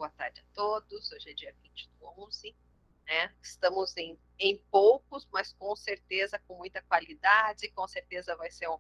boa tarde a todos. Hoje é dia 20 do 11, né? Estamos em poucos, mas com certeza com muita qualidade, com certeza vai ser um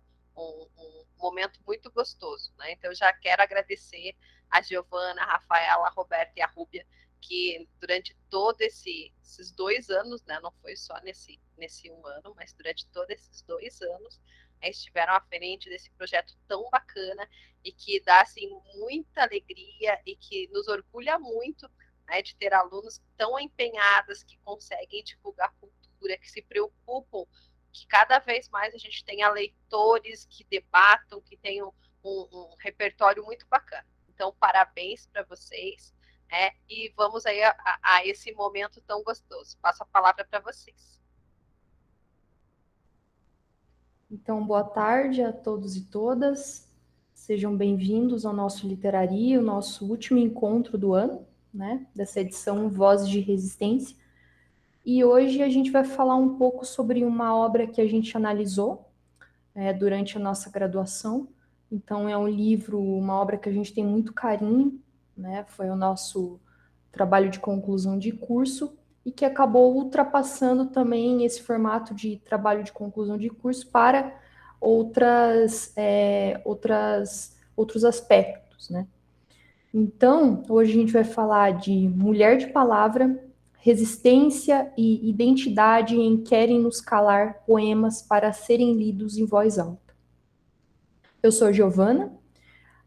momento muito gostoso, né? Então, eu já quero agradecer a Giovana, a Rafaela, a Roberta e a Rúbia, que durante todos esses 2 anos, né? Não foi só nesse 1 ano, mas durante todos esses 2 anos, estiveram à frente desse projeto tão bacana e que dá assim muita alegria e que nos orgulha muito, né, de ter alunos tão empenhadas que conseguem divulgar cultura, que se preocupam que cada vez mais a gente tenha leitores que debatam, que tenham um repertório muito bacana. Então, parabéns para vocês, né? E vamos aí a esse momento tão gostoso. Passo a palavra para vocês. Então, boa tarde a todos e todas. Sejam bem-vindos ao nosso Literaria, o nosso último encontro do ano, né? Dessa edição Vozes de Resistência. E hoje a gente vai falar um pouco sobre uma obra que a gente analisou durante a nossa graduação. Então, é um livro, uma obra que a gente tem muito carinho, né? Foi o nosso trabalho de conclusão de curso e que acabou ultrapassando também esse formato de trabalho de conclusão de curso para outros aspectos, né? Então, hoje a gente vai falar de Mulher de Palavra, Resistência e Identidade em Querem Nos Calar, poemas para serem lidos em voz alta. Eu sou Giovana,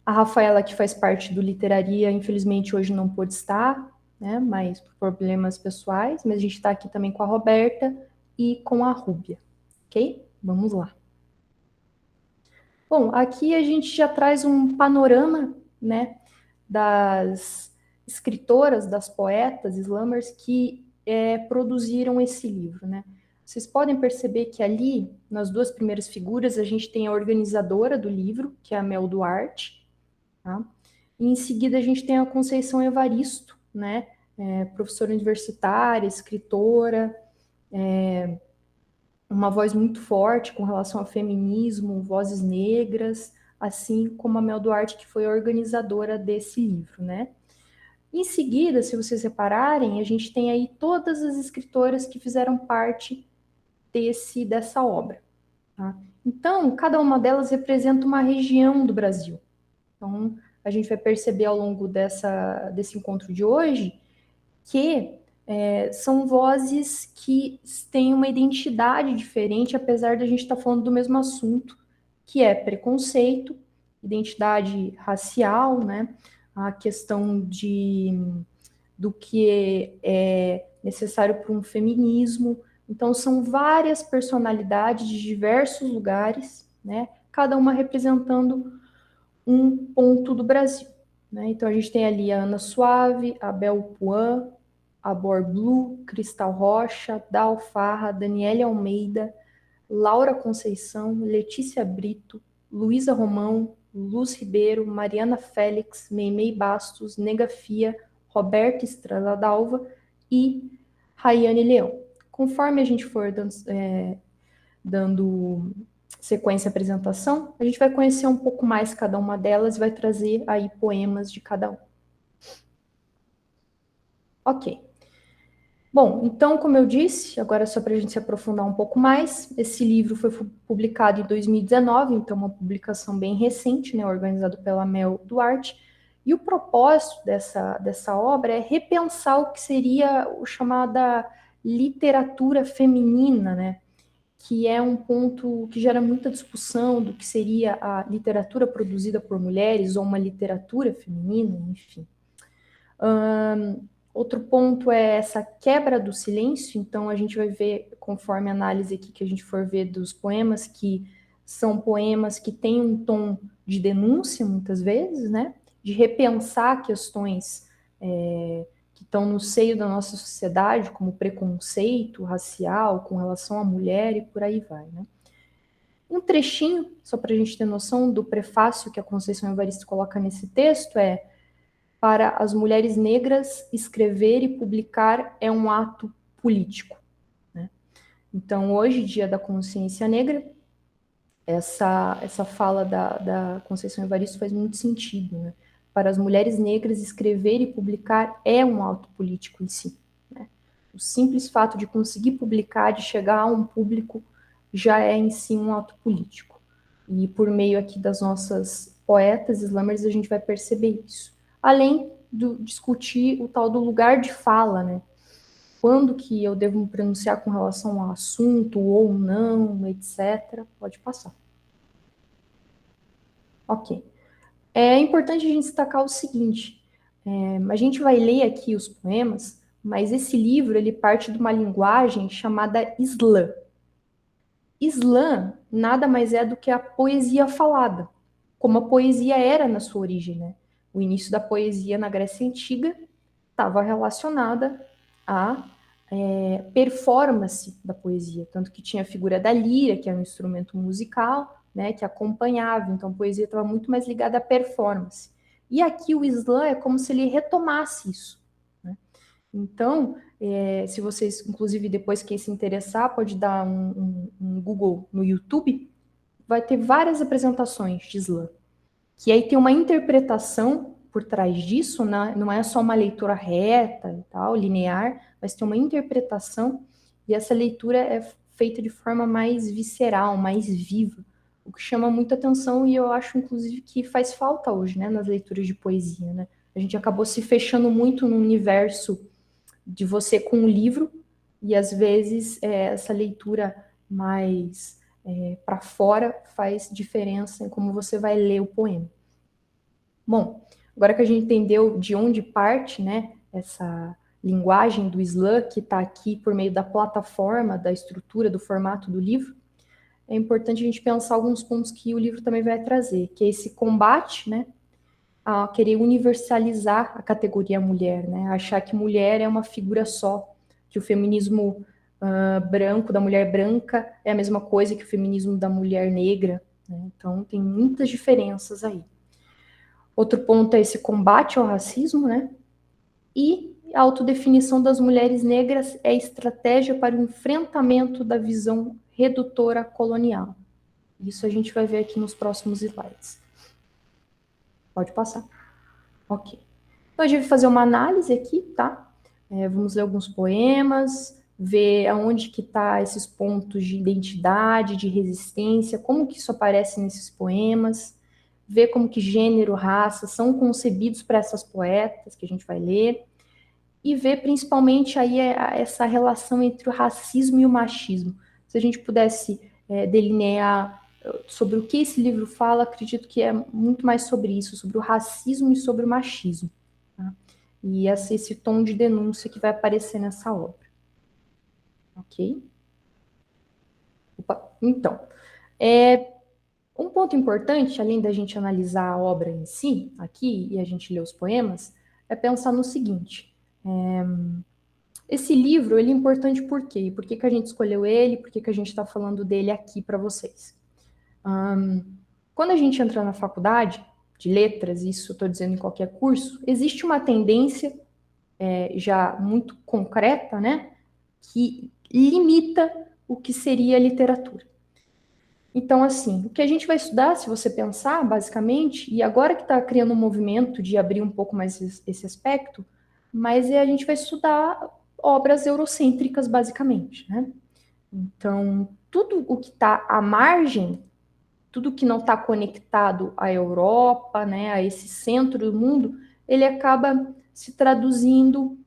a Rafaela, que faz parte do Literaria, infelizmente hoje não pôde estar, né, mas por problemas pessoais, mas a gente está aqui também com a Roberta e com a Rúbia, ok? Vamos lá. Bom, aqui a gente já traz um panorama, né, das escritoras, das poetas, slammers que produziram esse livro, né? Vocês podem perceber que ali, nas duas primeiras figuras, a gente tem a organizadora do livro, que é a Mel Duarte, tá? E em seguida a gente tem a Conceição Evaristo, né? Professora universitária, escritora, uma voz muito forte com relação ao feminismo, vozes negras, assim como a Mel Duarte, que foi a organizadora desse livro, né? Em seguida, se vocês repararem, a gente tem aí todas as escritoras que fizeram parte dessa obra. Tá? Então, cada uma delas representa uma região do Brasil. Então, a gente vai perceber ao longo desse encontro de hoje que são vozes que têm uma identidade diferente, apesar de a gente estar falando do mesmo assunto, que é preconceito, identidade racial, né? A questão do que é necessário para um feminismo. Então, são várias personalidades de diversos lugares, né? Cada uma representando um ponto do Brasil. Né? Então, a gente tem ali a Ana Suave, a Bel Puan, a Bor Blue, Cristal Rocha, Dal Farra, Daniele Almeida, Laura Conceição, Letícia Brito, Luísa Romão, Luz Ribeiro, Mariana Félix, Meimei Bastos, Nega Fia, Roberta Estrela Dalva e Rayane Leão. Conforme a gente for dando sequência à apresentação, a gente vai conhecer um pouco mais cada uma delas e vai trazer aí poemas de cada um. Ok. Bom, então, como eu disse, agora só para a gente se aprofundar um pouco mais, esse livro foi publicado em 2019, então uma publicação bem recente, né, organizado pela Mel Duarte, e o propósito dessa obra é repensar o que seria o chamada literatura feminina, né, que é um ponto que gera muita discussão do que seria a literatura produzida por mulheres ou uma literatura feminina, enfim. Outro ponto é essa quebra do silêncio, então a gente vai ver, conforme a análise aqui que a gente for ver dos poemas, que são poemas que têm um tom de denúncia, muitas vezes, né? De repensar questões que estão no seio da nossa sociedade, como preconceito racial com relação à mulher e por aí vai, né? Um trechinho, só para a gente ter noção do prefácio que a Conceição Evaristo coloca nesse texto é: para as mulheres negras, escrever e publicar é um ato político. Né? Então, hoje, Dia da Consciência Negra, essa fala da Conceição Evaristo faz muito sentido. Né? para as mulheres negras escrever e publicar é um ato político em si, né? O simples fato de conseguir publicar, de chegar a um público, já é em si um ato político. E por meio aqui das nossas poetas slammers, a gente vai perceber isso. Além de discutir o tal do lugar de fala, né? Quando que eu devo me pronunciar com relação ao assunto ou não, etc. Pode passar. Ok. É importante a gente destacar o seguinte, a gente vai ler aqui os poemas, mas esse livro ele parte de uma linguagem chamada slam. Slam nada mais é do que a poesia falada, como a poesia era na sua origem, né? O início da poesia na Grécia Antiga estava relacionada à performance da poesia, tanto que tinha a figura da lira, que é um instrumento musical, né, que acompanhava, então a poesia estava muito mais ligada à performance. E aqui o slam é como se ele retomasse isso, né? Então, se vocês, inclusive, depois quem se interessar, pode dar um Google no YouTube, vai ter várias apresentações de slam, que aí tem uma interpretação por trás disso, né? Não é só uma leitura reta e tal, linear, mas tem uma interpretação, e essa leitura é feita de forma mais visceral, mais viva, o que chama muita atenção e eu acho, inclusive, que faz falta hoje, né, nas leituras de poesia, né? A gente acabou se fechando muito no universo de você com o livro, e às vezes essa leitura mais para fora faz diferença em como você vai ler o poema. Bom, agora que a gente entendeu de onde parte, né, essa linguagem do slam que está aqui por meio da plataforma, da estrutura, do formato do livro, é importante a gente pensar alguns pontos que o livro também vai trazer, que é esse combate, né, a querer universalizar a categoria mulher, né, achar que mulher é uma figura só, que o feminismo branco, da mulher branca, é a mesma coisa que o feminismo da mulher negra, né? Então tem muitas diferenças aí. Outro ponto é esse combate ao racismo, né? E a autodefinição das mulheres negras é estratégia para o enfrentamento da visão redutora colonial. Isso a gente vai ver aqui nos próximos slides. Pode passar. Ok. Então a gente vai fazer uma análise aqui, tá? Vamos ler alguns poemas, ver aonde que tá esses pontos de identidade, de resistência, como que isso aparece nesses poemas, ver como que gênero, raça são concebidos para essas poetas que a gente vai ler, e ver principalmente aí essa relação entre o racismo e o machismo. Se a gente pudesse delinear sobre o que esse livro fala, acredito que é muito mais sobre isso, sobre o racismo e sobre o machismo. Tá? E esse tom de denúncia que vai aparecer nessa obra. Ok? Opa. Então, um ponto importante, além da gente analisar a obra em si, aqui, e a gente ler os poemas, é pensar no seguinte. Esse livro, ele é importante por quê? Por que a gente escolheu ele? Por que a gente está falando dele aqui para vocês? Quando a gente entra na faculdade de letras, isso estou dizendo em qualquer curso, existe uma tendência já muito concreta, né, que limita o que seria literatura. Então, assim, o que a gente vai estudar, se você pensar, basicamente, e agora que está criando um movimento de abrir um pouco mais esse aspecto, mas a gente vai estudar obras eurocêntricas, basicamente, né? Então, tudo o que está à margem, tudo que não está conectado à Europa, né, a esse centro do mundo, ele acaba se traduzindo,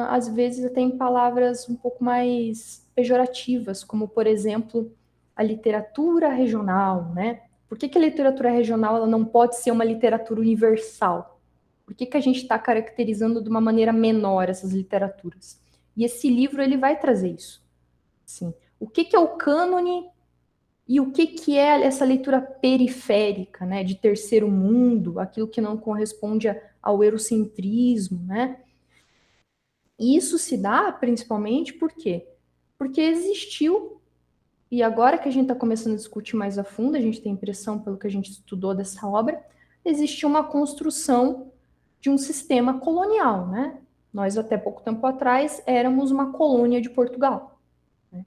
às vezes, até em palavras um pouco mais pejorativas, como, por exemplo, a literatura regional, né? Por que a literatura regional ela não pode ser uma literatura universal? Por que a gente está caracterizando de uma maneira menor essas literaturas? E esse livro ele vai trazer isso. Sim. O que é o cânone e o que é essa leitura periférica, né, de terceiro mundo, aquilo que não corresponde ao eurocentrismo, né? E isso se dá principalmente por quê? Porque existiu, e agora que a gente está começando a discutir mais a fundo, a gente tem a impressão, pelo que a gente estudou dessa obra, existe uma construção de um sistema colonial, né? Nós, até pouco tempo atrás, éramos uma colônia de Portugal. Né?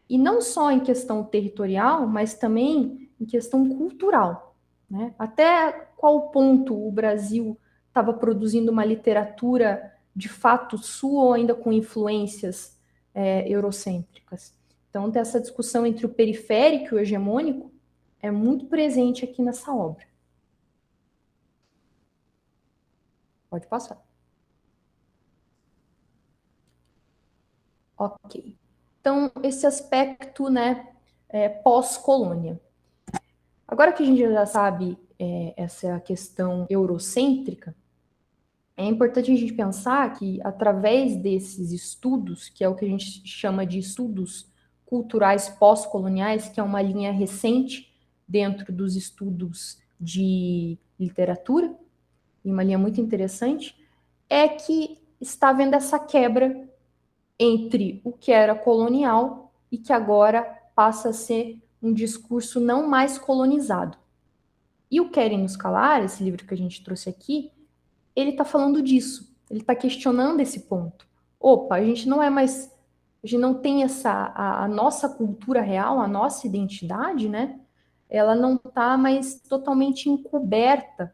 E não só em questão territorial, mas também em questão cultural. Né? Até qual ponto o Brasil estava produzindo uma literatura de fato sua ou ainda com influências eurocêntricas. Então, tem essa discussão entre o periférico e o hegemônico é muito presente aqui nessa obra. Pode passar. Ok. Então, esse aspecto, né, pós-colônia. Agora que a gente já sabe essa questão eurocêntrica, é importante a gente pensar que, através desses estudos, que é o que a gente chama de estudos culturais pós-coloniais, que é uma linha recente dentro dos estudos de literatura, e uma linha muito interessante, é que está havendo essa quebra entre o que era colonial e que agora passa a ser um discurso não mais colonizado. E o Querem nos Calar, esse livro que a gente trouxe aqui, ele está falando disso. Ele está questionando esse ponto. Opa, a gente não é mais, a gente não tem a nossa cultura real, a nossa identidade, né? Ela não está mais totalmente encoberta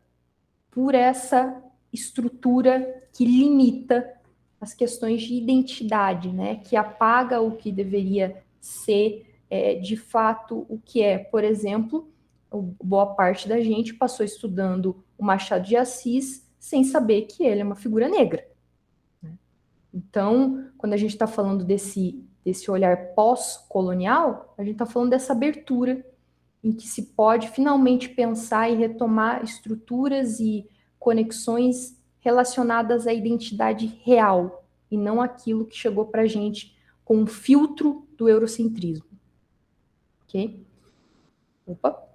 por essa estrutura que limita as questões de identidade, né? Que apaga o que deveria ser de fato o que é. Por exemplo, boa parte da gente passou estudando o Machado de Assis sem saber que ele é uma figura negra. Né? Então, quando a gente está falando desse olhar pós-colonial, a gente está falando dessa abertura em que se pode finalmente pensar e retomar estruturas e conexões relacionadas à identidade real e não aquilo que chegou para a gente com um filtro do eurocentrismo. Ok? Opa.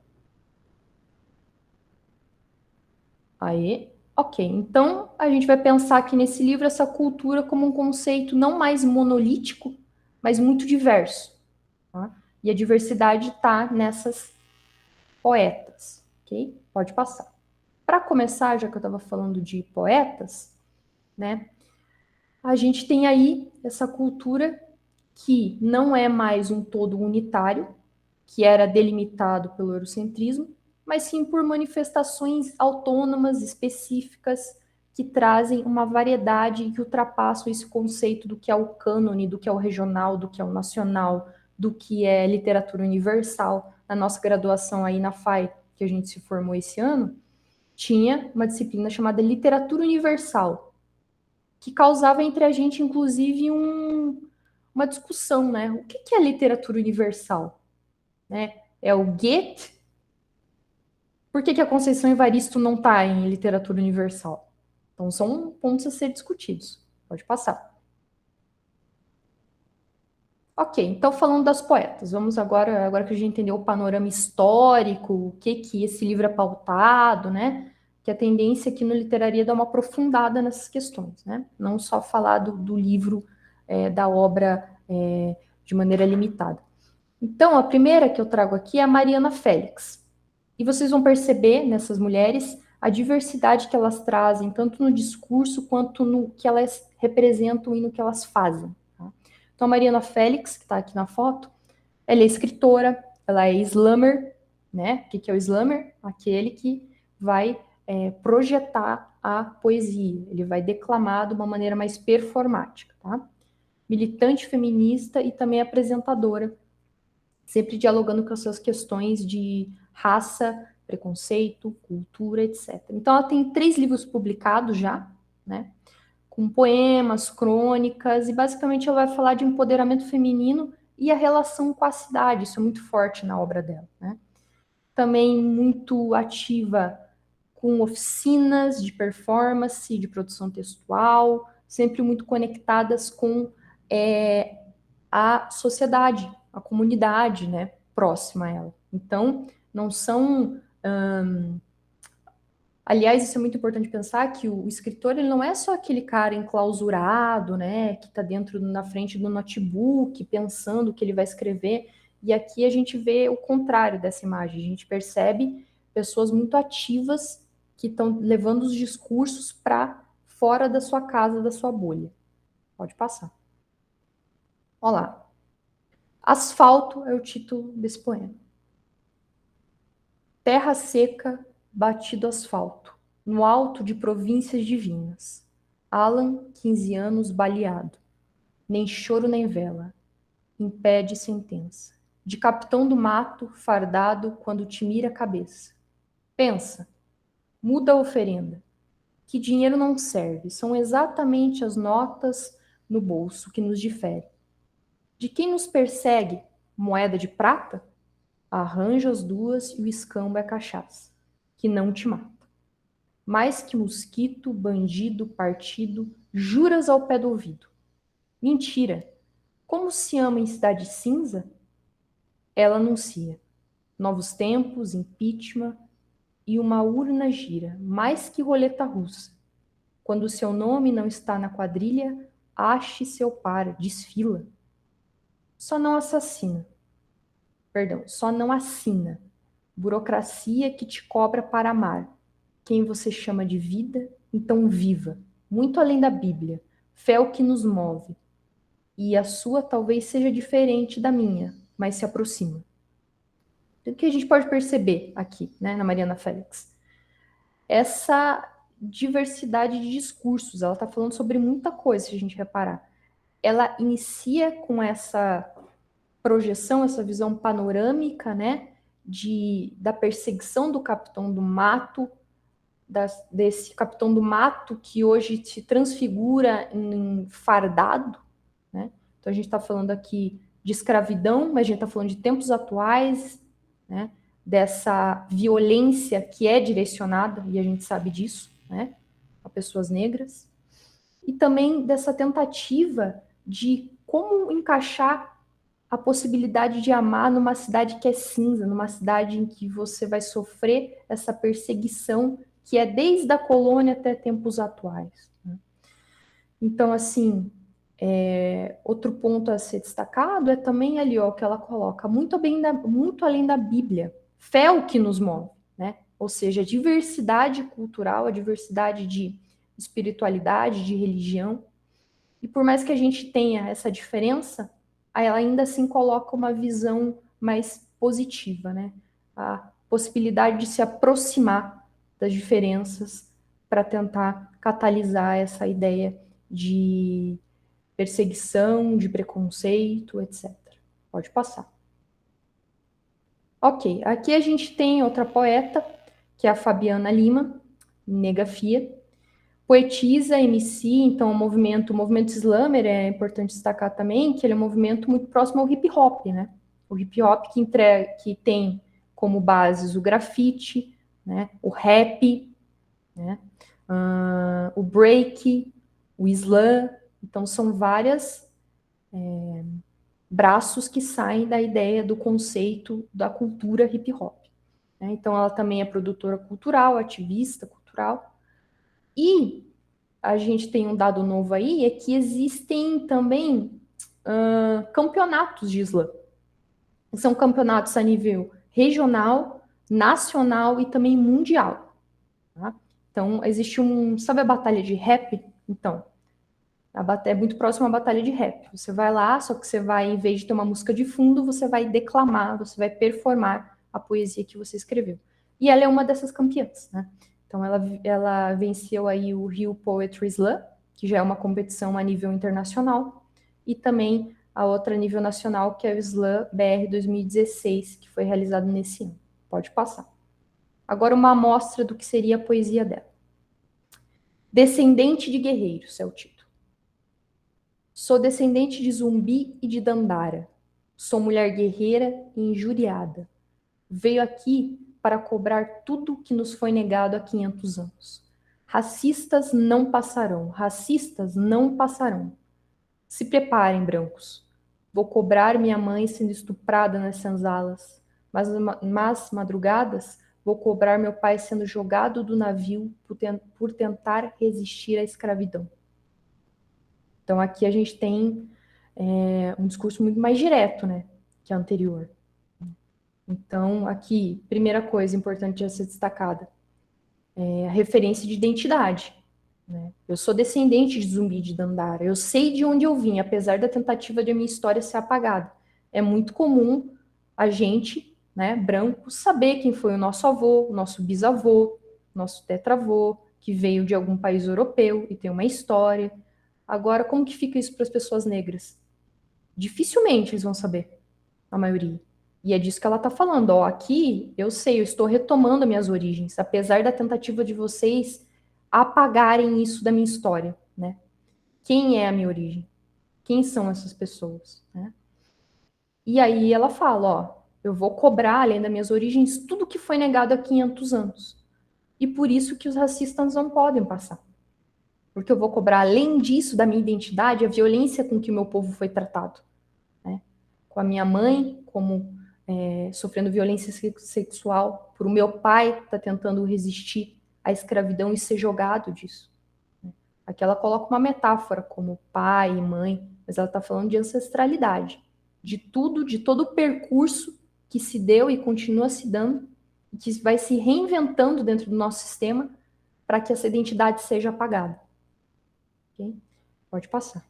Aí, ok. Então, a gente vai pensar aqui nesse livro essa cultura como um conceito não mais monolítico, mas muito diverso. Tá? E a diversidade está nessas poetas. Ok? Pode passar. Para começar, já que eu estava falando de poetas, né? A gente tem aí essa cultura que não é mais um todo unitário, que era delimitado pelo eurocentrismo, mas sim por manifestações autônomas, específicas, que trazem uma variedade e que ultrapassam esse conceito do que é o cânone, do que é o regional, do que é o nacional, do que é literatura universal. Na nossa graduação aí na FAI, que a gente se formou esse ano, tinha uma disciplina chamada Literatura Universal, que causava entre a gente, inclusive, uma discussão, né? O que é literatura universal? Né? É o Goethe? Por que a Conceição Evaristo não está em literatura universal? Então, são pontos a ser discutidos. Pode passar. Ok, então falando das poetas, vamos agora que a gente entendeu o panorama histórico, o que esse livro é pautado, né? Que a tendência aqui no Literaria é dar uma aprofundada nessas questões, né? Não só falar do livro, da obra de maneira limitada. Então, a primeira que eu trago aqui é a Mariana Félix. E vocês vão perceber nessas mulheres a diversidade que elas trazem, tanto no discurso quanto no que elas representam e no que elas fazem. Tá? Então, a Mariana Félix, que está aqui na foto, ela é escritora, ela é slammer, né? O que é o slammer? Aquele que vai projetar a poesia, ele vai declamar de uma maneira mais performática, tá? Militante feminista e também apresentadora, sempre dialogando com as suas questões de raça, preconceito, cultura, etc. Então, ela tem 3 livros publicados já, né? Com poemas, crônicas, e basicamente ela vai falar de empoderamento feminino e a relação com a cidade. Isso é muito forte na obra dela, né? Também muito ativa com oficinas de performance, de produção textual, sempre muito conectadas com a sociedade, a comunidade, né, próxima a ela. Então, não são... Aliás, isso é muito importante pensar que o escritor ele não é só aquele cara enclausurado, né, que está dentro na frente do notebook pensando o que ele vai escrever. E aqui a gente vê o contrário dessa imagem. A gente percebe pessoas muito ativas que estão levando os discursos para fora da sua casa, da sua bolha. Pode passar. Olha lá. Asfalto é o título desse poema. Terra seca, batido asfalto, no alto de províncias divinas. Alan, 15 anos, baleado. Nem choro nem vela, impede sentença. De capitão do mato, fardado, quando te mira a cabeça. Pensa, muda a oferenda. Que dinheiro não serve, são exatamente as notas no bolso que nos diferem. De quem nos persegue, moeda de prata? Arranja as duas e o escambo é cachaça, que não te mata. Mais que mosquito, bandido, partido, juras ao pé do ouvido. Mentira! Como se ama em cidade cinza? Ela anuncia. Novos tempos, impeachment e uma urna gira, mais que roleta russa. Quando seu nome não está na quadrilha, ache seu par, desfila. Só não assassina. Perdão, só não assina. Burocracia que te cobra para amar. Quem você chama de vida, então viva. Muito além da Bíblia. Fé é o que nos move. E a sua talvez seja diferente da minha, mas se aproxima. O que a gente pode perceber aqui, né, na Mariana Félix? Essa diversidade de discursos, ela está falando sobre muita coisa, se a gente reparar. Ela inicia com essa projeção, essa visão panorâmica, né, da perseguição do capitão do mato, desse capitão do mato que hoje se transfigura em fardado, né? Então a gente está falando aqui de escravidão, mas a gente está falando de tempos atuais, né? Dessa violência que é direcionada, e a gente sabe disso, né? A pessoas negras. E também dessa tentativa de como encaixar a possibilidade de amar numa cidade que é cinza, numa cidade em que você vai sofrer essa perseguição que é desde a colônia até tempos atuais, né? Então, assim, outro ponto a ser destacado é também ali, ó, que ela coloca muito além da Bíblia. Fé é o que nos move, né? Ou seja, a diversidade cultural, a diversidade de espiritualidade, de religião. E por mais que a gente tenha essa diferença, ela ainda assim coloca uma visão mais positiva, né? A possibilidade de se aproximar das diferenças para tentar catalisar essa ideia de perseguição, de preconceito, etc. Pode passar. Ok, aqui a gente tem outra poeta, que é a Fabiana Lima, Nega Fia. Poetisa, MC, então o movimento slammer é importante destacar também que ele é um movimento muito próximo ao hip hop, né? O hip hop que tem como bases o grafite, né? O rap, né? O break, o slam. Então são várias braços que saem da ideia do conceito da cultura hip hop, né? Então ela também é produtora cultural, ativista cultural. E a gente tem um dado novo aí, é que existem também campeonatos de slam. São campeonatos a nível regional, nacional e também mundial. Tá? Então, existe sabe a batalha de rap? Então, é muito próximo à batalha de rap. Você vai lá, só que você vai, em vez de ter uma música de fundo, você vai declamar, você vai performar a poesia que você escreveu. E ela é uma dessas campeãs, né? Então, ela venceu aí o Rio Poetry Slam, que já é uma competição a nível internacional, e também a outra a nível nacional, que é o Slam BR 2016, que foi realizado nesse ano. Pode passar. Agora, uma amostra do que seria a poesia dela. Descendente de guerreiros é o título. Sou descendente de Zumbi e de Dandara. Sou mulher guerreira e injuriada. Veio aqui para cobrar tudo que nos foi negado há 500 anos. Racistas não passarão, racistas não passarão. Se preparem, brancos. Vou cobrar minha mãe sendo estuprada nas senzalas, mas madrugadas vou cobrar meu pai sendo jogado do navio por tentar resistir à escravidão. Então aqui a gente tem um discurso muito mais direto, né, que a anterior. Então aqui, primeira coisa importante a ser destacada, é a referência de identidade. Né? Eu sou descendente de Zumbi de Dandara, eu sei de onde eu vim, apesar da tentativa de a minha história ser apagada. É muito comum a gente né, brancos, saber quem foi o nosso avô, o nosso bisavô, nosso tetravô, que veio de algum país europeu e tem uma história. Agora, como que fica isso para as pessoas negras? Dificilmente eles vão saber, a maioria. E é disso que ela está falando. Ó, aqui eu sei, eu estou retomando as minhas origens, apesar da tentativa de vocês apagarem isso da minha história, né? Quem é a minha origem? Quem são essas pessoas, né? E aí ela fala, ó, eu vou cobrar, além das minhas origens, tudo que foi negado há 500 anos. E por isso que os racistas não podem passar. Porque eu vou cobrar, além disso, da minha identidade, a violência com que o meu povo foi tratado, né? Com a minha mãe, como sofrendo violência sexual, por o meu pai estar tentando resistir à escravidão e ser jogado disso. Aqui ela coloca uma metáfora como pai e mãe, mas ela está falando de ancestralidade, de tudo, de todo o percurso que se deu e continua se dando, e que vai se reinventando dentro do nosso sistema para que essa identidade seja apagada. Okay? Pode passar.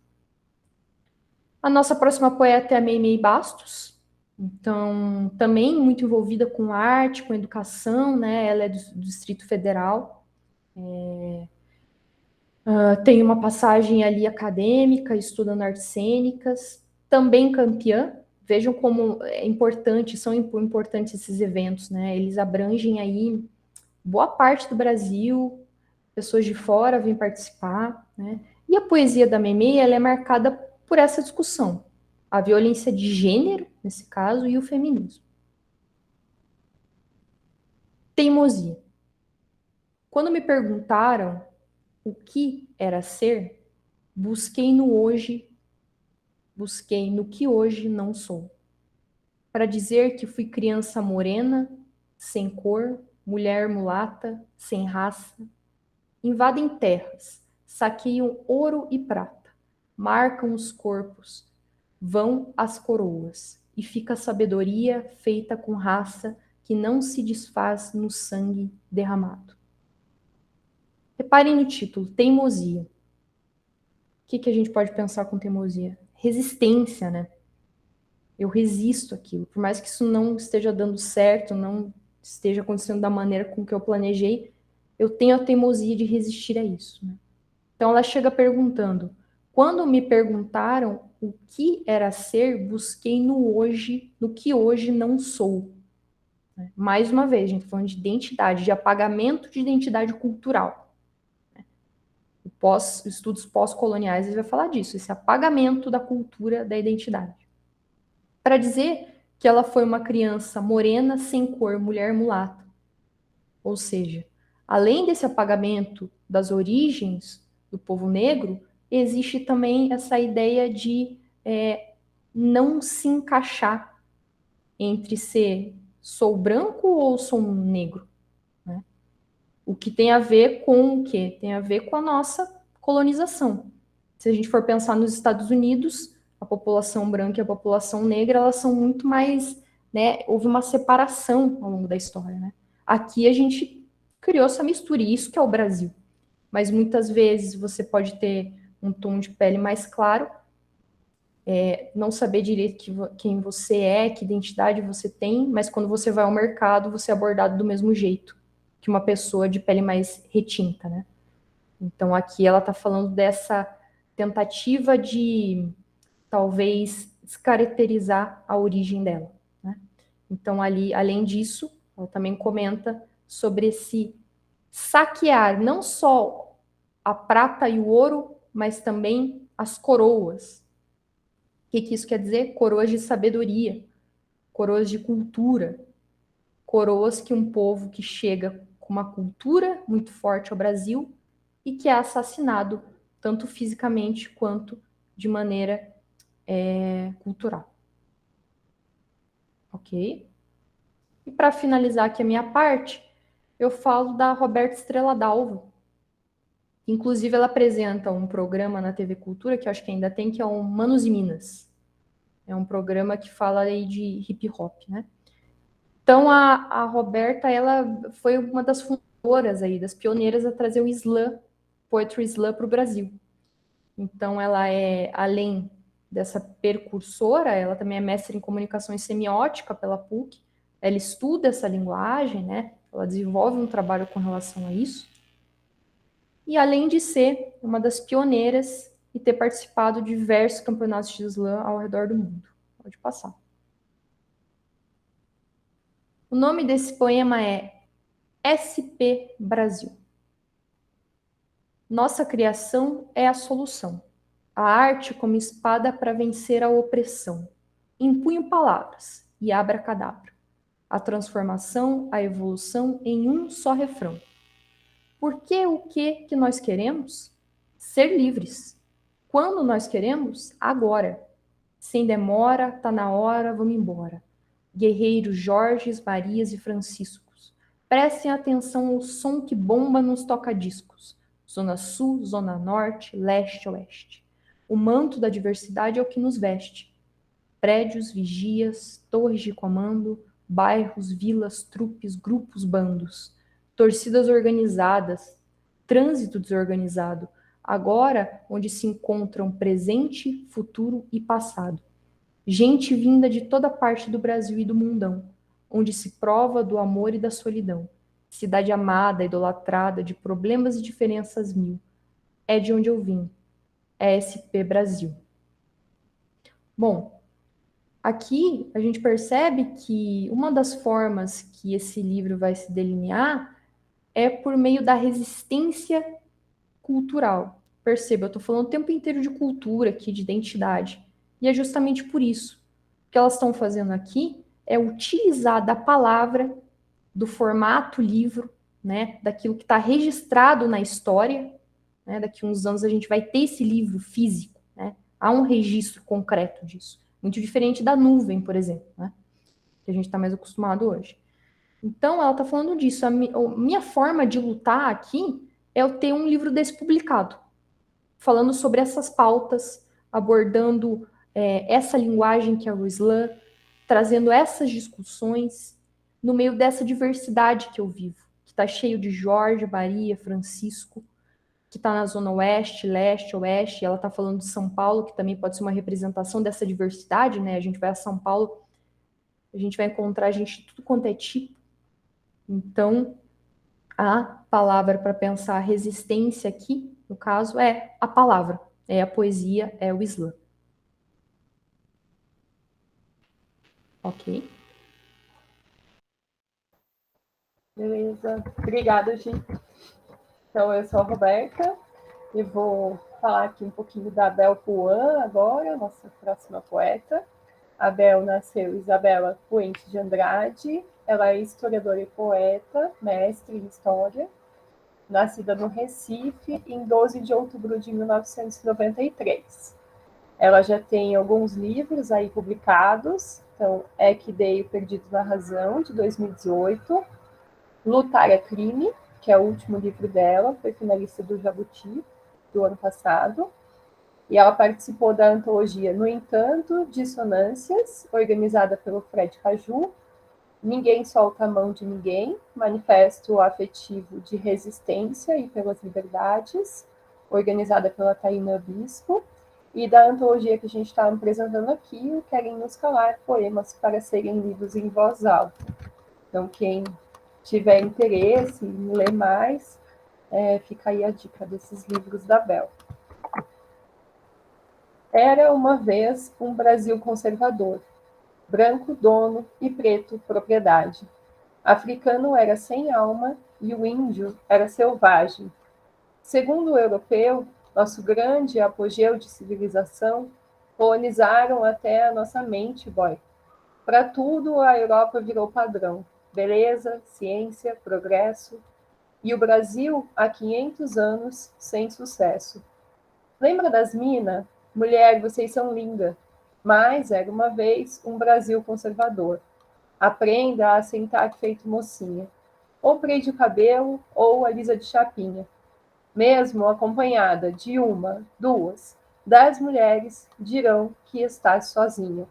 A nossa próxima poeta é a Meimei Bastos, então também muito envolvida com arte, com educação, né? Ela é do Distrito Federal. Tem uma passagem ali acadêmica, estudando artes cênicas, também campeã. Vejam como é importante, são importantes esses eventos, né? Eles abrangem aí boa parte do Brasil, pessoas de fora vêm participar, né? E a poesia da Memei, ela é marcada por essa discussão, a violência de gênero, nesse caso, e o feminismo. Teimosia. Quando me perguntaram o que era ser, busquei no hoje, busquei no que hoje não sou. Para dizer que fui criança morena, sem cor, mulher mulata, sem raça, invadem terras, saqueiam ouro e prata, marcam os corpos, vão as coroas, e fica a sabedoria feita com raça que não se desfaz no sangue derramado. Reparem no título, teimosia. O que a gente pode pensar com teimosia? Resistência, né? Eu resisto àquilo. Por mais que isso não esteja dando certo, não esteja acontecendo da maneira com que eu planejei, eu tenho a teimosia de resistir a isso. Né? Então ela chega perguntando: quando me perguntaram o que era ser, busquei no hoje, no que hoje não sou. Né? Mais uma vez, a gente está falando de identidade, de apagamento de identidade cultural. Estudos pós-coloniais ele vai falar disso, esse apagamento da cultura da identidade. Para dizer que ela foi uma criança morena, sem cor, mulher mulata. Ou seja, além desse apagamento das origens do povo negro, existe também essa ideia de não se encaixar entre ser sou branco ou sou negro. Né? O que tem a ver com o quê? Tem a ver com a nossa colonização. Se a gente for pensar nos Estados Unidos, a população branca e a população negra, elas são muito mais, né, houve uma separação ao longo da história, né? Aqui a gente criou essa mistura, e isso que é o Brasil. Mas muitas vezes você pode ter um tom de pele mais claro, não saber direito quem você é, que identidade você tem, mas quando você vai ao mercado, você é abordado do mesmo jeito que uma pessoa de pele mais retinta, né? Então aqui ela está falando dessa tentativa de talvez descaracterizar a origem dela. Né? Então ali, além disso, ela também comenta sobre esse saquear não só a prata e o ouro, mas também as coroas. O que isso quer dizer? Coroas de sabedoria, coroas de cultura, coroas que um povo que chega com uma cultura muito forte ao Brasil e que é assassinado tanto fisicamente quanto de maneira cultural. Ok? E para finalizar aqui a minha parte, eu falo da Roberta Estrela Dalva. Inclusive, ela apresenta um programa na TV Cultura, que eu acho que ainda tem, que é o Manos e Minas. É um programa que fala aí de hip hop, né? Então, a Roberta, ela foi uma das fundadoras aí, das pioneiras a trazer o slam, poetry slam para o Brasil. Então, ela é, além dessa percursora, ela também é mestre em comunicação e semiótica pela PUC, ela estuda essa linguagem, né? Ela desenvolve um trabalho com relação a isso. E além de ser uma das pioneiras e ter participado de diversos campeonatos de slam ao redor do mundo. Pode passar. O nome desse poema é SP Brasil. Nossa criação é a solução. A arte como espada para vencer a opressão. Empunho palavras e abracadabra. A transformação, a evolução em um só refrão. Por que o que nós queremos? Ser livres. Quando nós queremos? Agora. Sem demora, tá na hora, vamos embora. Guerreiros Jorges, Marias e Franciscos. Prestem atenção ao som que bomba nos toca-discos. Zona Sul, Zona Norte, Leste, Oeste. O manto da diversidade é o que nos veste. Prédios, vigias, torres de comando, bairros, vilas, trupes, grupos, bandos. Torcidas organizadas, trânsito desorganizado. Agora, onde se encontram presente, futuro e passado. Gente vinda de toda parte do Brasil e do mundão, onde se prova do amor e da solidão. Cidade amada, idolatrada, de problemas e diferenças mil. É de onde eu vim. É SP Brasil. Bom, aqui a gente percebe que uma das formas que esse livro vai se delinear é por meio da resistência cultural. Perceba, eu estou falando o tempo inteiro de cultura aqui, de identidade. E é justamente por isso. O que elas estão fazendo aqui é utilizar da palavra, do formato livro, né, daquilo que está registrado na história. Né, daqui a uns anos a gente vai ter esse livro físico. Né, há um registro concreto disso. Muito diferente da nuvem, por exemplo, né, que a gente está mais acostumado hoje. Então, ela está falando disso. A minha forma de lutar aqui é eu ter um livro desse publicado, falando sobre essas pautas, abordando essa linguagem que é o slam, trazendo essas discussões no meio dessa diversidade que eu vivo, que está cheio de Jorge, Maria, Francisco, que está na zona oeste, leste, oeste. Ela está falando de São Paulo, que também pode ser uma representação dessa diversidade, né? A gente vai a São Paulo, a gente vai encontrar gente de tudo quanto é tipo. Então, a palavra para pensar a resistência aqui, no caso, é a palavra, é a poesia, é o slam. Ok? Beleza. Obrigada, Gi. Então, eu sou a Roberta e vou falar aqui um pouquinho da Bel Pouin agora, nossa próxima poeta. A Bel nasceu Isabela Puente de Andrade. Ela é historiadora e poeta, mestre em História, nascida no Recife em 12 de outubro de 1993. Ela já tem alguns livros aí publicados, então, Equidei o Perdido na Razão, de 2018, Lutar é Crime, que é o último livro dela, foi finalista do Jabuti, do ano passado, e ela participou da antologia No Entanto, Dissonâncias, organizada pelo Fred Caju, Ninguém Solta a Mão de Ninguém, Manifesto Afetivo de Resistência e pelas Liberdades, organizada pela Taina Bispo, e da antologia que a gente está apresentando aqui, o Querem Nos Calar, Poemas para Serem Lidos em Voz Alta. Então, quem tiver interesse em ler mais, fica aí a dica desses livros da Bel. Era uma vez um Brasil conservador, branco dono e preto propriedade. Africano era sem alma e o índio era selvagem. Segundo o europeu, nosso grande apogeu de civilização, colonizaram até a nossa mente, boy. Para tudo, a Europa virou padrão. Beleza, ciência, progresso. E o Brasil, há 500 anos, sem sucesso. Lembra das minas? Mulher, vocês são linda. Mas era uma vez um Brasil conservador. Aprenda a sentar feito mocinha. Ou prende o cabelo, ou alisa de chapinha. Mesmo acompanhada de uma, duas, 10 mulheres, dirão que estás sozinha.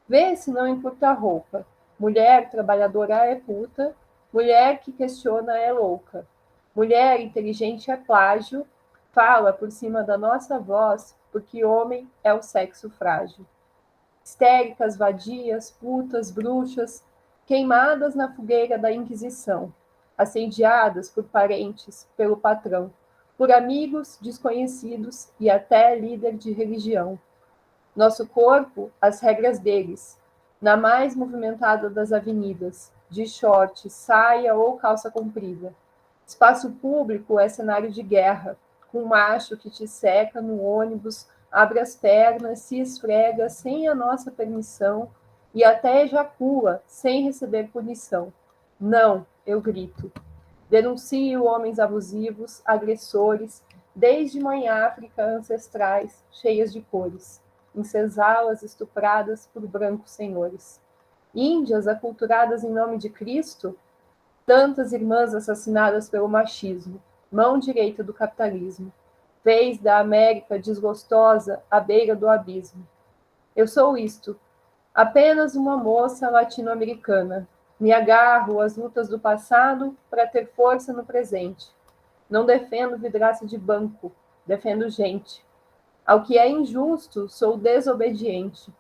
Vê se não encurta a roupa. Mulher trabalhadora é puta, mulher que questiona é louca. Mulher inteligente é plágio, fala por cima da nossa voz, porque homem é o sexo frágil. Histéricas, vadias, putas, bruxas, queimadas na fogueira da Inquisição, assediadas por parentes, pelo patrão, por amigos desconhecidos e até líder de religião. Nosso corpo, as regras deles, na mais movimentada das avenidas, de short, saia ou calça comprida. Espaço público é cenário de guerra, com um macho que te seca no ônibus, abre as pernas, se esfrega sem a nossa permissão e até ejacula sem receber punição. Não, eu grito. Denuncio homens abusivos, agressores, desde mãe África ancestrais, cheias de cores, em senzalas estupradas por brancos senhores. Índias aculturadas em nome de Cristo, tantas irmãs assassinadas pelo machismo, mão direita do capitalismo, vez da América desgostosa à beira do abismo. Eu sou isto, apenas uma moça latino-americana. Me agarro às lutas do passado para ter força no presente. Não defendo vidraça de banco, defendo gente. Ao que é injusto, sou desobediente.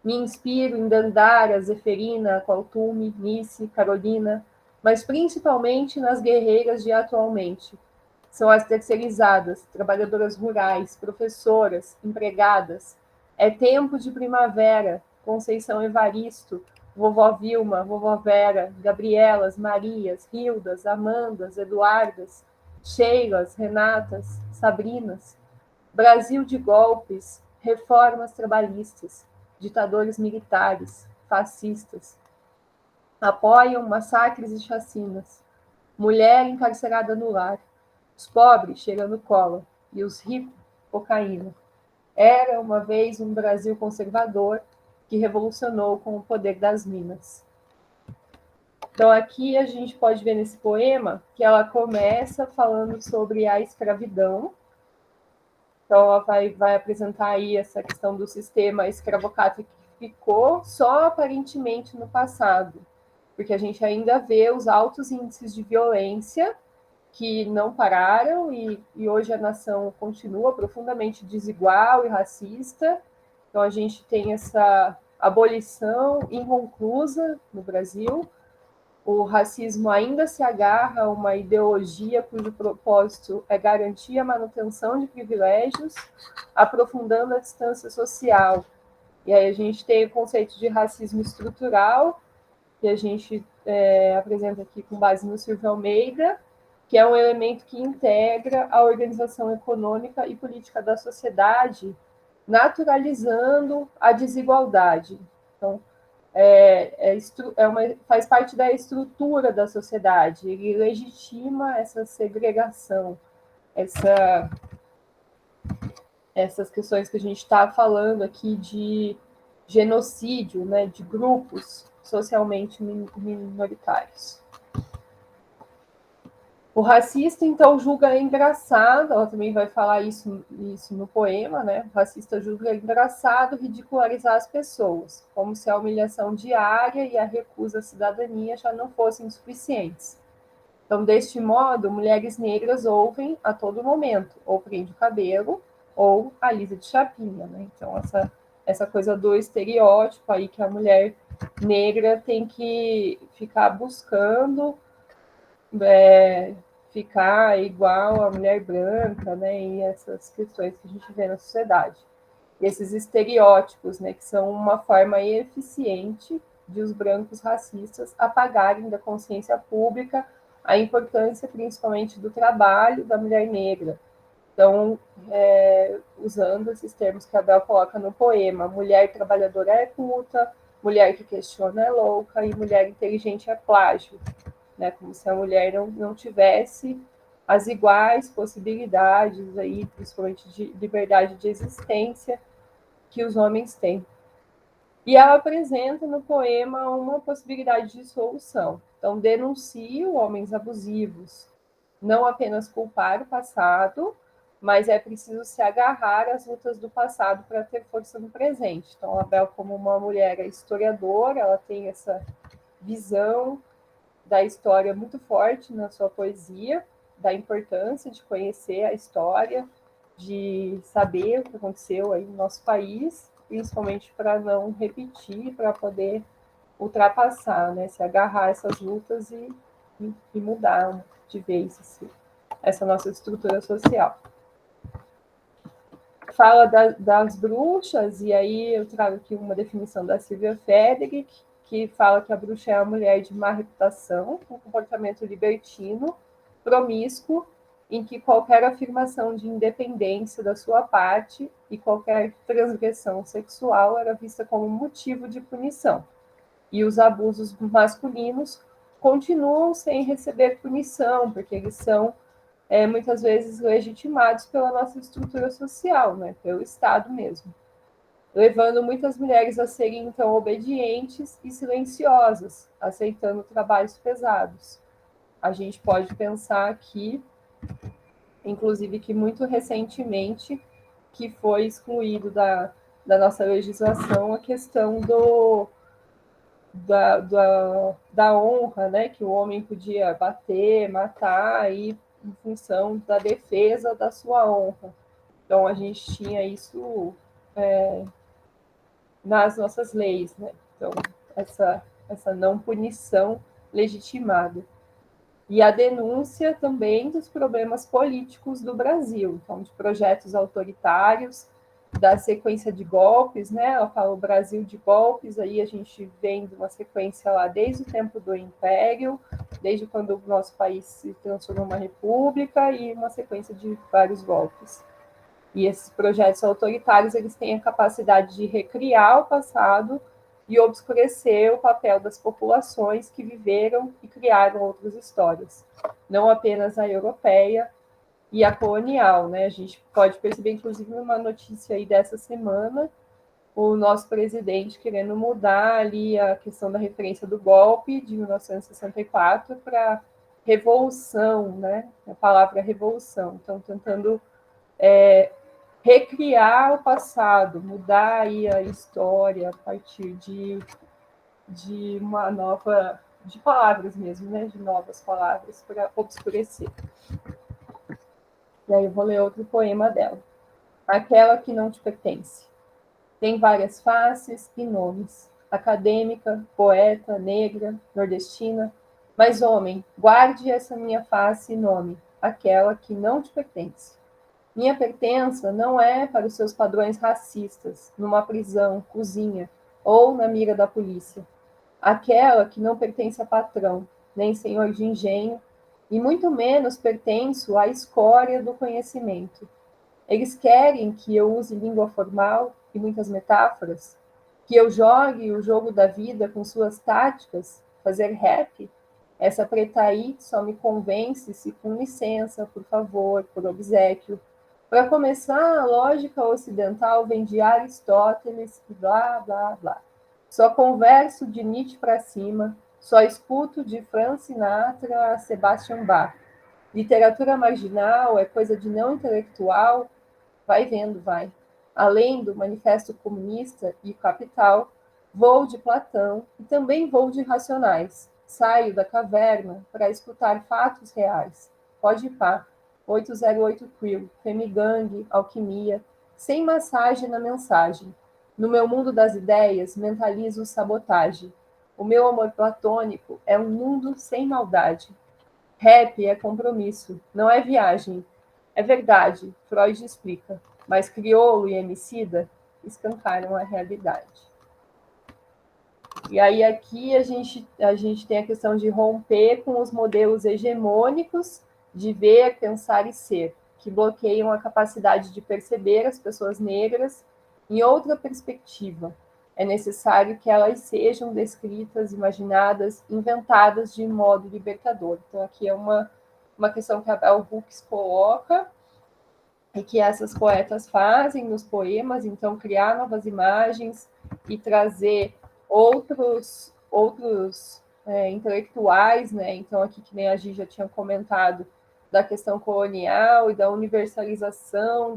Me inspiro em Dandara, Zeferina, Qualtume, Nice, Carolina, mas principalmente nas guerreiras de atualmente. São as terceirizadas, trabalhadoras rurais, professoras, empregadas. É tempo de primavera, Conceição Evaristo, vovó Vilma, vovó Vera, Gabrielas, Marias, Hildas, Amandas, Eduardas, Sheilas, Renatas, Sabrinas. Brasil de golpes, reformas trabalhistas, ditadores militares, fascistas. Apoiam massacres e chacinas. Mulher encarcerada no lar. Os pobres cheirando cola e os ricos cocaína. Era uma vez um Brasil conservador que revolucionou com o poder das minas. Então aqui a gente pode ver nesse poema que ela começa falando sobre a escravidão. Então ela vai apresentar aí essa questão do sistema escravocrata que ficou só aparentemente no passado, porque a gente ainda vê os altos índices de violência que não pararam e hoje a nação continua profundamente desigual e racista. Então, a gente tem essa abolição inconclusa no Brasil. O racismo ainda se agarra a uma ideologia cujo propósito é garantir a manutenção de privilégios, aprofundando a distância social. E aí a gente tem o conceito de racismo estrutural, que a gente apresenta aqui com base no Silvio Almeida, que é um elemento que integra a organização econômica e política da sociedade, naturalizando a desigualdade. Então, faz parte da estrutura da sociedade, ele legitima essa segregação, essas questões que a gente está falando aqui de genocídio, né, de grupos socialmente minoritários. O racista, então, julga engraçado, ela também vai falar isso no poema, né? O racista julga engraçado ridicularizar as pessoas, como se a humilhação diária e a recusa à cidadania já não fossem suficientes. Então, deste modo, mulheres negras ouvem a todo momento, ou prende o cabelo, ou alisa de chapinha, né? Então, essa coisa do estereótipo aí que a mulher negra tem que ficar buscando ficar igual a mulher branca, né, e essas questões que a gente vê na sociedade. E esses estereótipos, né, que são uma forma eficiente de os brancos racistas apagarem da consciência pública a importância, principalmente, do trabalho da mulher negra. Então, usando esses termos que a Bel coloca no poema, mulher trabalhadora é culta, mulher que questiona é louca e mulher inteligente é plágio. Né, como se a mulher não tivesse as iguais possibilidades, aí, principalmente de liberdade de existência, que os homens têm. E ela apresenta no poema uma possibilidade de solução. Então, denuncio homens abusivos, não apenas culpar o passado, mas é preciso se agarrar às lutas do passado para ter força no presente. Então, a Bel, como uma mulher historiadora, ela tem essa visão da história muito forte na sua poesia, da importância de conhecer a história, de saber o que aconteceu aí no nosso país, principalmente para não repetir, para poder ultrapassar, né? Se agarrar a essas lutas e mudar de vez assim, essa nossa estrutura social. Fala das bruxas, e aí eu trago aqui uma definição da Silvia Frederick, que fala que a bruxa é a mulher de má reputação, com comportamento libertino, promíscuo, em que qualquer afirmação de independência da sua parte e qualquer transgressão sexual era vista como motivo de punição. E os abusos masculinos continuam sem receber punição, porque eles são muitas vezes legitimados pela nossa estrutura social, né, pelo Estado mesmo, levando muitas mulheres a serem, então, obedientes e silenciosas, aceitando trabalhos pesados. A gente pode pensar aqui, inclusive, que muito recentemente que foi excluído da nossa legislação a questão da honra, né, que o homem podia bater, matar, e em função da defesa da sua honra. Então, a gente tinha isso nas nossas leis, né? Então, essa não punição legitimada. E a denúncia também dos problemas políticos do Brasil, então, de projetos autoritários, da sequência de golpes, né? Ela fala o Brasil de golpes, aí a gente vem de uma sequência lá desde o tempo do Império, desde quando o nosso país se transformou numa república, e uma sequência de vários golpes. E esses projetos autoritários, eles têm a capacidade de recriar o passado e obscurecer o papel das populações que viveram e criaram outras histórias, não apenas a europeia e a colonial, né? A gente pode perceber, inclusive, numa notícia aí dessa semana, o nosso presidente querendo mudar ali a questão da referência do golpe de 1964 para revolução, né? A palavra revolução. Então, tentando recriar o passado, mudar aí a história a partir de uma nova, de palavras mesmo, né? De novas palavras para obscurecer. E aí eu vou ler outro poema dela. Aquela que não te pertence. Tem várias faces e nomes. Acadêmica, poeta, negra, nordestina. Mas, homem, guarde essa minha face e nome. Aquela que não te pertence. Minha pertença não é para os seus padrões racistas, numa prisão, cozinha ou na mira da polícia. Aquela que não pertence a patrão, nem senhor de engenho, e muito menos pertenço à escória do conhecimento. Eles querem que eu use língua formal e muitas metáforas, que eu jogue o jogo da vida com suas táticas, fazer rap. Essa preta aí só me convence se com licença, por favor, por obséquio. Para começar, a lógica ocidental vem de Aristóteles e blá, blá, blá. Só converso de Nietzsche para cima, só escuto de Frank Sinatra a Sebastian Bach. Literatura marginal é coisa de não intelectual. Vai vendo, vai. Além do Manifesto Comunista e Capital, vou de Platão e também vou de Racionais. Saio da caverna para escutar fatos reais. Pode ir pá. 808 Quill, Femigang, Alquimia, sem massagem na mensagem. No meu mundo das ideias, mentalizo sabotagem. O meu amor platônico é um mundo sem maldade. Rap é compromisso, não é viagem. É verdade, Freud explica, mas Criolo e Emicida escancaram a realidade. E aí aqui a gente tem a questão de romper com os modelos hegemônicos de ver, pensar e ser, que bloqueiam a capacidade de perceber as pessoas negras em outra perspectiva. É necessário que elas sejam descritas, imaginadas, inventadas de modo libertador. Então, aqui é uma questão que a Bell Hooks coloca e que essas poetas fazem nos poemas, então, criar novas imagens e trazer outros intelectuais, né? Então, aqui, que nem a Gi já tinha comentado, da questão colonial e da universalização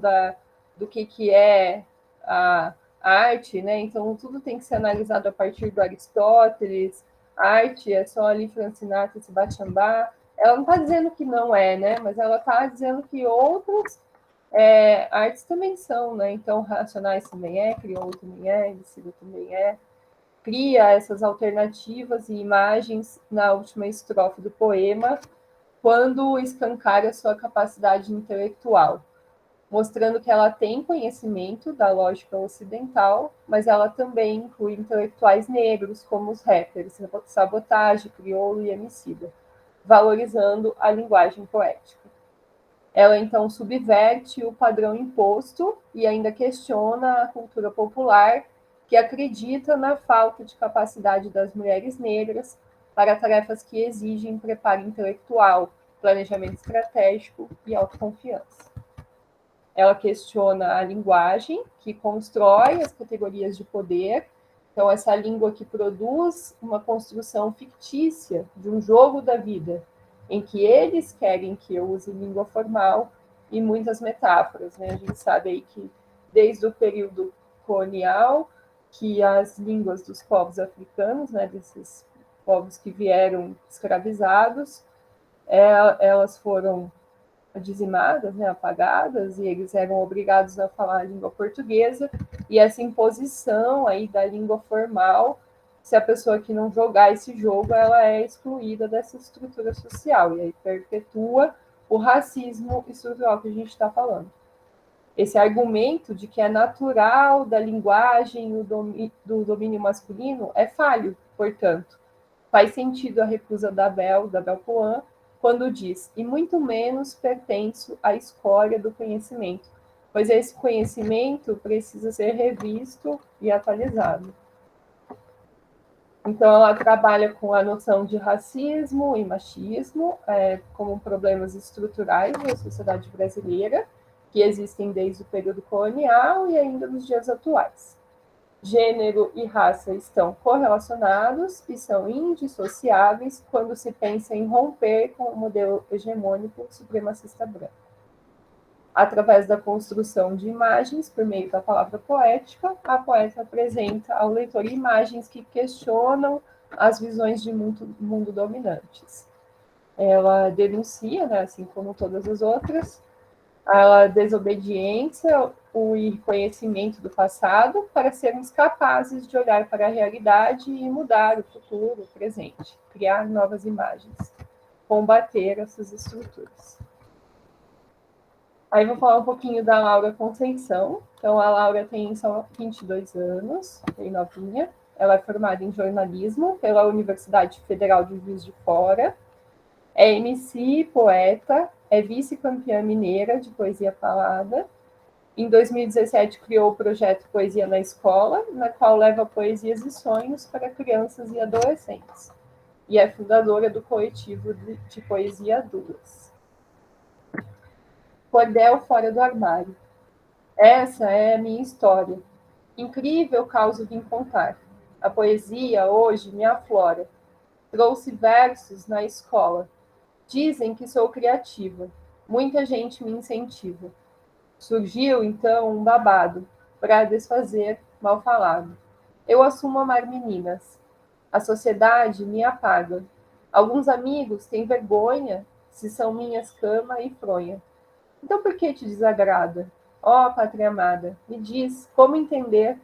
do que é a arte, né? Então, tudo tem que ser analisado a partir do Aristóteles. Arte é só ali Frank Sinatra e Sebastian Bach. Ela não está dizendo que não é, né? Mas ela está dizendo que outras artes também são, né? Então, Racionais também é, Criolo também é, Emicida também é. cria essas alternativas e imagens na última estrofe do poema, quando escancara sua capacidade intelectual, mostrando que ela tem conhecimento da lógica ocidental, mas ela também inclui intelectuais negros, como os rappers Sabotagem, Criolo e Emicida, valorizando a linguagem poética. Ela, então, subverte o padrão imposto e ainda questiona a cultura popular, que acredita na falta de capacidade das mulheres negras para tarefas que exigem preparo intelectual, planejamento estratégico e autoconfiança. Ela questiona a linguagem, que constrói as categorias de poder. Então, essa língua que produz uma construção fictícia de um jogo da vida, em que eles querem que eu use língua formal e muitas metáforas, né? A gente sabe aí que, desde o período colonial, que as línguas dos povos africanos, né, desses povos que vieram escravizados, elas foram dizimadas, né, apagadas, e eles eram obrigados a falar a língua portuguesa, e essa imposição aí da língua formal, se a pessoa que não jogar esse jogo, ela é excluída dessa estrutura social, e aí perpetua o racismo estrutural que a gente está falando. Esse argumento de que é natural da linguagem do domínio masculino é falho, portanto. Faz sentido a recusa da Bell Poin, quando diz, e muito menos pertenço à escória do conhecimento, pois esse conhecimento precisa ser revisto e atualizado. Então, ela trabalha com a noção de racismo e machismo como problemas estruturais da sociedade brasileira, que existem desde o período colonial e ainda nos dias atuais. Gênero e raça estão correlacionados e são indissociáveis quando se pensa em romper com o modelo hegemônico supremacista branco. Através da construção de imagens por meio da palavra poética, a poeta apresenta ao leitor imagens que questionam as visões de mundo dominantes. Ela denuncia, né, assim como todas as outras, a desobediência, o reconhecimento do passado, para sermos capazes de olhar para a realidade e mudar o futuro, o presente, criar novas imagens, combater essas estruturas. Aí vou falar um pouquinho da Laura Conceição. Então, a Laura tem só 22 anos, bem novinha. Ela é formada em jornalismo pela Universidade Federal de Juiz de Fora. É MC, poeta, é vice-campeã mineira de poesia falada. Em 2017, criou o projeto Poesia na Escola, na qual leva poesias e sonhos para crianças e adolescentes. E é fundadora do coletivo de poesia Duas. Cordel fora do armário. Essa é a minha história. Incrível causa vim contar. A poesia hoje me aflora. Trouxe versos na escola. Dizem que sou criativa. Muita gente me incentiva. Surgiu, então, um babado para desfazer mal falado. Eu assumo amar meninas. A sociedade me apaga. Alguns amigos têm vergonha se são minhas cama e fronha. Então por que te desagrada? Ó, pátria amada, me diz como entender.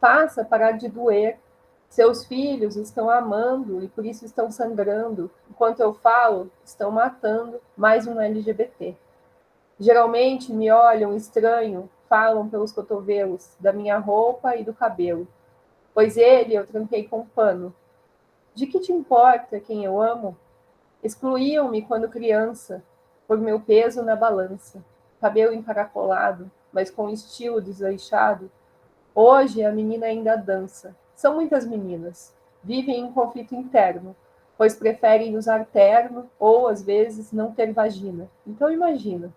Faça parar de doer. Seus filhos estão amando e por isso estão sangrando. Enquanto eu falo, estão matando mais um LGBT. Geralmente me olham estranho, falam pelos cotovelos, da minha roupa e do cabelo. Pois ele eu tranquei com pano. De que te importa quem eu amo? Excluíam-me quando criança, por meu peso na balança. Cabelo encaracolado, mas com estilo desleixado. Hoje a menina ainda dança. São muitas meninas. Vivem em conflito interno, pois preferem usar terno ou, às vezes, não ter vagina. Então imagina.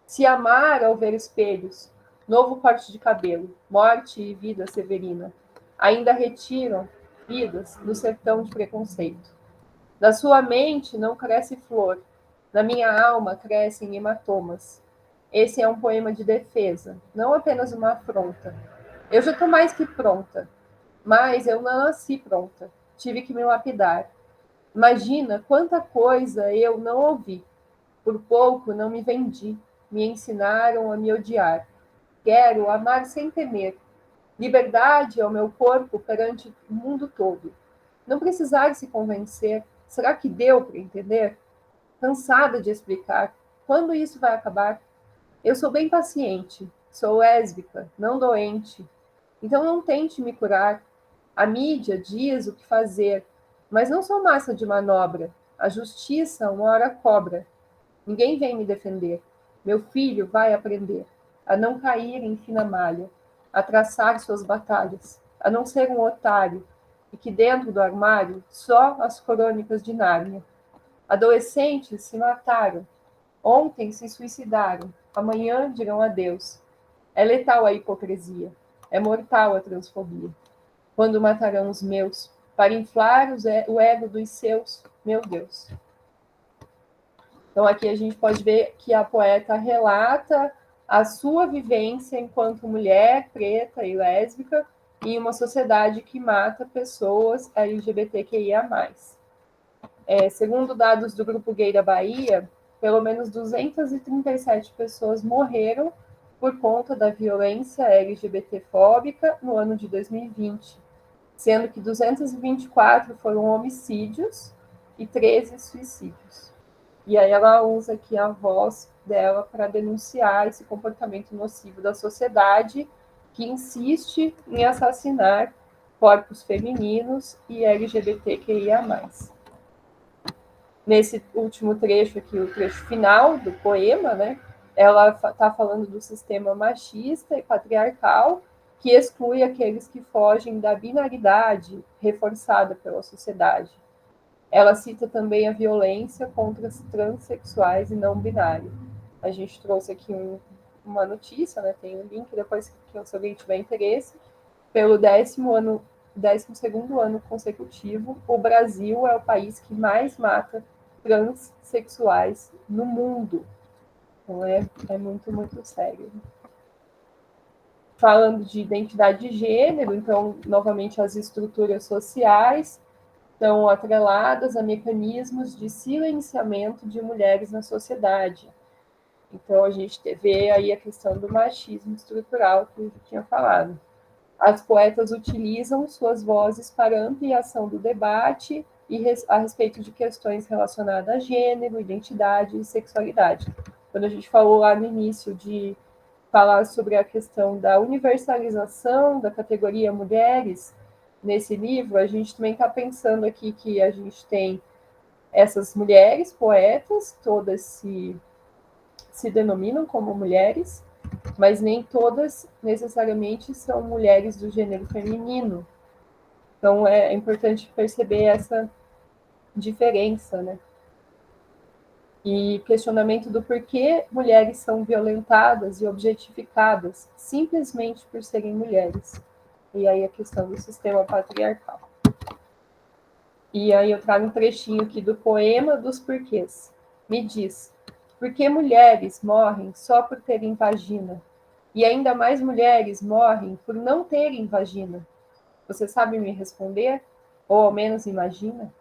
Se amar ao ver espelhos, novo corte de cabelo, morte e vida severina, ainda retiram vidas do sertão de preconceito. Da sua mente não cresce flor, na minha alma crescem hematomas. Esse é um poema de defesa, não apenas uma afronta. Eu já estou mais que pronta, mas eu não nasci pronta. Tive que me lapidar. Imagina quanta coisa eu não ouvi. Por pouco não me vendi. Me ensinaram a me odiar. Quero amar sem temer. Liberdade é o meu corpo perante o mundo todo. Não precisar se convencer. Será que deu para entender? Cansada de explicar. Quando isso vai acabar? Eu sou bem paciente. Sou lésbica, não doente. Então não tente me curar. A mídia diz o que fazer, mas não sou massa de manobra. A justiça uma hora cobra. Ninguém vem me defender. Meu filho vai aprender a não cair em fina malha, a traçar suas batalhas, a não ser um otário, e que dentro do armário só as crônicas de Nárnia. Adolescentes se mataram, ontem se suicidaram, amanhã dirão adeus. É letal a hipocrisia, é mortal a transfobia. Quando matarão os meus, para inflar o ego dos seus, meu Deus. Então, aqui a gente pode ver que a poeta relata a sua vivência enquanto mulher preta e lésbica em uma sociedade que mata pessoas LGBTQIA+. Segundo dados do Grupo Gay da Bahia, pelo menos 237 pessoas morreram por conta da violência LGBTfóbica no ano de 2020, sendo que 224 foram homicídios e 13 suicídios. E aí ela usa aqui a voz dela para denunciar esse comportamento nocivo da sociedade que insiste em assassinar corpos femininos e LGBTQIA+. Nesse último trecho aqui, o trecho final do poema, né, ela está falando do sistema machista e patriarcal que exclui aqueles que fogem da binaridade reforçada pela sociedade. Ela cita também a violência contra os transexuais e não binários. A gente trouxe aqui uma notícia, né? Tem um link depois que se alguém tiver interesse. Pelo 12º ano consecutivo, o Brasil é o país que mais mata transexuais no mundo. Então é muito, muito sério. Falando de identidade de gênero, então, novamente, as estruturas sociais estão atreladas a mecanismos de silenciamento de mulheres na sociedade. Então, a gente vê aí a questão do machismo estrutural que eu tinha falado. As poetas utilizam suas vozes para ampliação do debate a respeito de questões relacionadas a gênero, identidade e sexualidade. Quando a gente falou lá no início de falar sobre a questão da universalização da categoria mulheres, nesse livro, a gente também está pensando aqui que a gente tem essas mulheres poetas, todas se denominam como mulheres, mas nem todas necessariamente são mulheres do gênero feminino. Então é importante perceber essa diferença, né? E questionamento do porquê mulheres são violentadas e objetificadas simplesmente por serem mulheres. E aí a questão do sistema patriarcal. E aí eu trago um trechinho aqui do poema dos porquês. Me diz, por que mulheres morrem só por terem vagina? E ainda mais mulheres morrem por não terem vagina? Você sabe me responder? Ou ao menos imagina?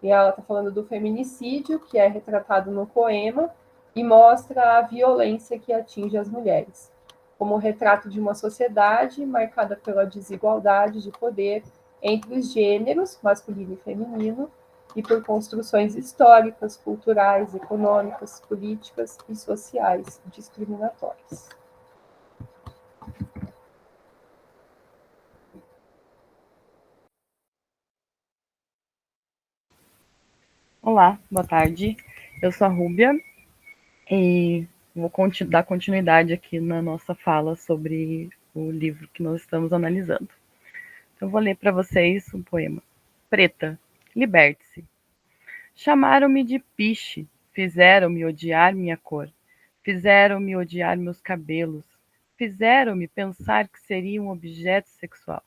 E ela está falando do feminicídio, que é retratado no poema, e mostra a violência que atinge as mulheres, como retrato de uma sociedade marcada pela desigualdade de poder entre os gêneros, masculino e feminino, e por construções históricas, culturais, econômicas, políticas e sociais discriminatórias. Olá, boa tarde. Eu sou a Rúbia e vou dar continuidade aqui na nossa fala sobre o livro que nós estamos analisando. Então, eu vou ler para vocês um poema. Preta, liberte-se. Chamaram-me de piche, fizeram-me odiar minha cor, fizeram-me odiar meus cabelos, fizeram-me pensar que seria um objeto sexual.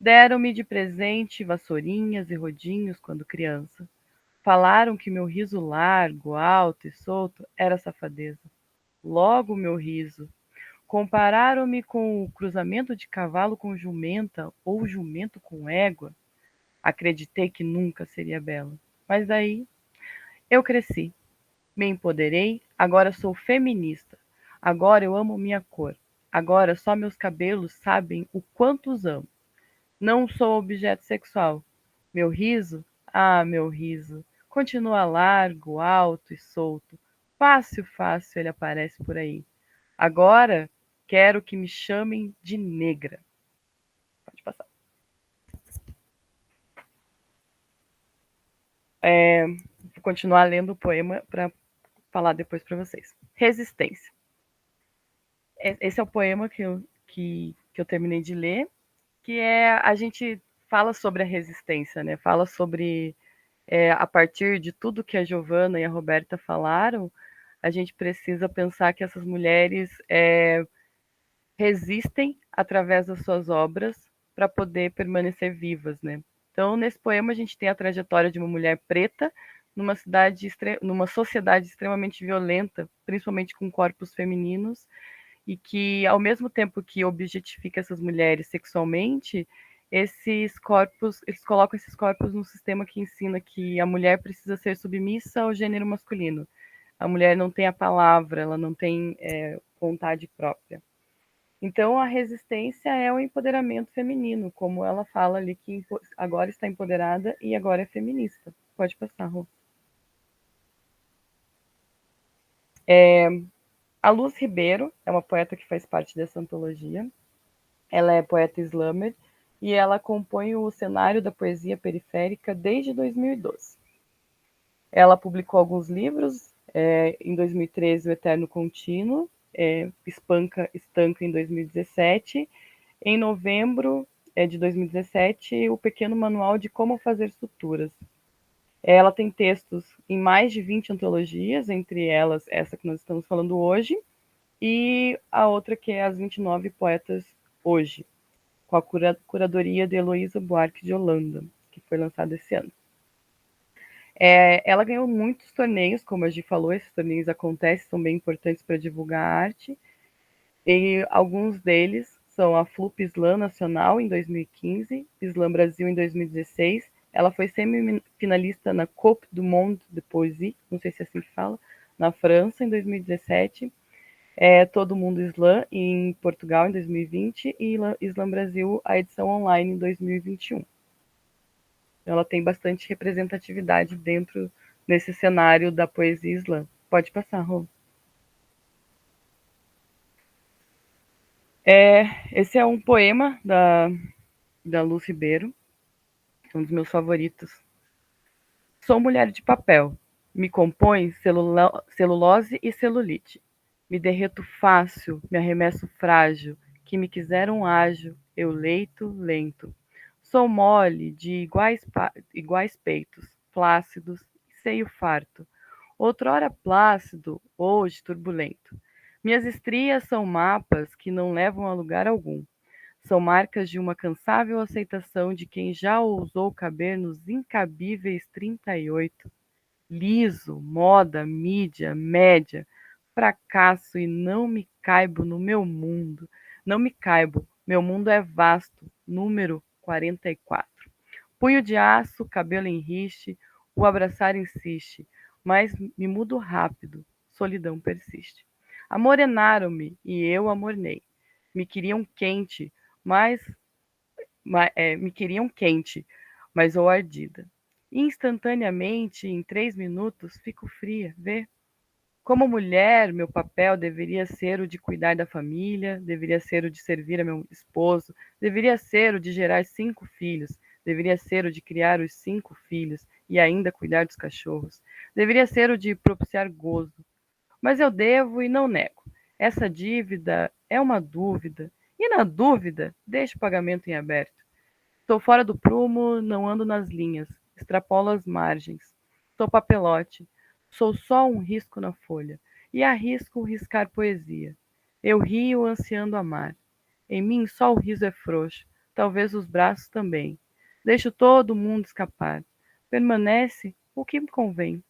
Deram-me de presente vassourinhas e rodinhos quando criança. Falaram que meu riso largo, alto e solto era safadeza. Logo meu riso. Compararam-me com o cruzamento de cavalo com jumenta ou jumento com égua. Acreditei que nunca seria bela. Mas daí eu cresci, me empoderei, agora sou feminista. Agora eu amo minha cor. Agora só meus cabelos sabem o quanto os amo. Não sou objeto sexual. Meu riso, meu riso, continua largo, alto e solto. Fácil, fácil ele aparece por aí. Agora quero que me chamem de negra. Pode passar. Vou continuar lendo o poema para falar depois para vocês. Resistência. Esse é o poema que eu terminei de ler, que a gente fala sobre a resistência, né? Fala sobre, a partir de tudo que a Giovana e a Roberta falaram, a gente precisa pensar que essas mulheres resistem através das suas obras para poder permanecer vivas, né? Então, nesse poema, a gente tem a trajetória de uma mulher preta numa sociedade extremamente violenta, principalmente com corpos femininos, e que, ao mesmo tempo que objetifica essas mulheres sexualmente, eles colocam esses corpos num sistema que ensina que a mulher precisa ser submissa ao gênero masculino. A mulher não tem a palavra, ela não tem vontade própria. Então, a resistência é o empoderamento feminino, como ela fala ali, que agora está empoderada e agora é feminista. Pode passar, Rô. A Luz Ribeiro é uma poeta que faz parte dessa antologia. Ela é poeta slammer e ela compõe o cenário da poesia periférica desde 2012. Ela publicou alguns livros, em 2013 o Eterno Contínuo, Estanca em 2017. Em novembro de 2017, o Pequeno Manual de Como Fazer Suturas. Ela tem textos em mais de 20 antologias, entre elas essa que nós estamos falando hoje, e a outra que é As 29 Poetas Hoje, com a curadoria de Heloísa Buarque de Holanda, que foi lançada esse ano. Ela ganhou muitos torneios, como a Gi falou, esses torneios acontecem, são bem importantes para divulgar a arte, e alguns deles são a Flup Slam Nacional em 2015, Slam Brasil em 2016, ela foi semifinalista na Coupe du Monde de Poésie, não sei se é assim que fala, na França em 2017, Todo Mundo Slam em Portugal em 2020 e Slam Brasil, a edição online em 2021. Ela tem bastante representatividade dentro desse cenário da poesia slam. Pode passar, Rô. Esse é um poema da Luz Ribeiro, um dos meus favoritos. Sou mulher de papel. Me compõe celulose e celulite. Me derreto fácil, me arremesso frágil. Que me quiseram ágil, eu leito lento. Sou mole de iguais peitos, flácidos, seio farto. Outrora plácido, hoje turbulento. Minhas estrias são mapas que não levam a lugar algum. São marcas de uma cansável aceitação de quem já ousou caber nos incabíveis 38. Liso, moda, mídia, média, fracasso e não me caibo no meu mundo. Não me caibo, meu mundo é vasto, número 44. Punho de aço, cabelo em riche, o abraçar insiste, mas me mudo rápido, solidão persiste. Amorenaram-me e eu amornei. Me queriam quente, me queriam quente, mas ou ardida. Instantaneamente, em 3 minutos, fico fria, vê? Como mulher, meu papel deveria ser o de cuidar da família, deveria ser o de servir a meu esposo, deveria ser o de gerar 5 filhos, deveria ser o de criar os 5 filhos e ainda cuidar dos cachorros, deveria ser o de propiciar gozo. Mas eu devo e não nego. Essa dívida é uma dúvida, e na dúvida, deixo o pagamento em aberto. Estou fora do prumo, não ando nas linhas, extrapolo as margens. Sou papelote, sou só um risco na folha, e arrisco riscar poesia. Eu rio ansiando amar. Em mim só o riso é frouxo, talvez os braços também. Deixo todo mundo escapar. Permanece o que me convém.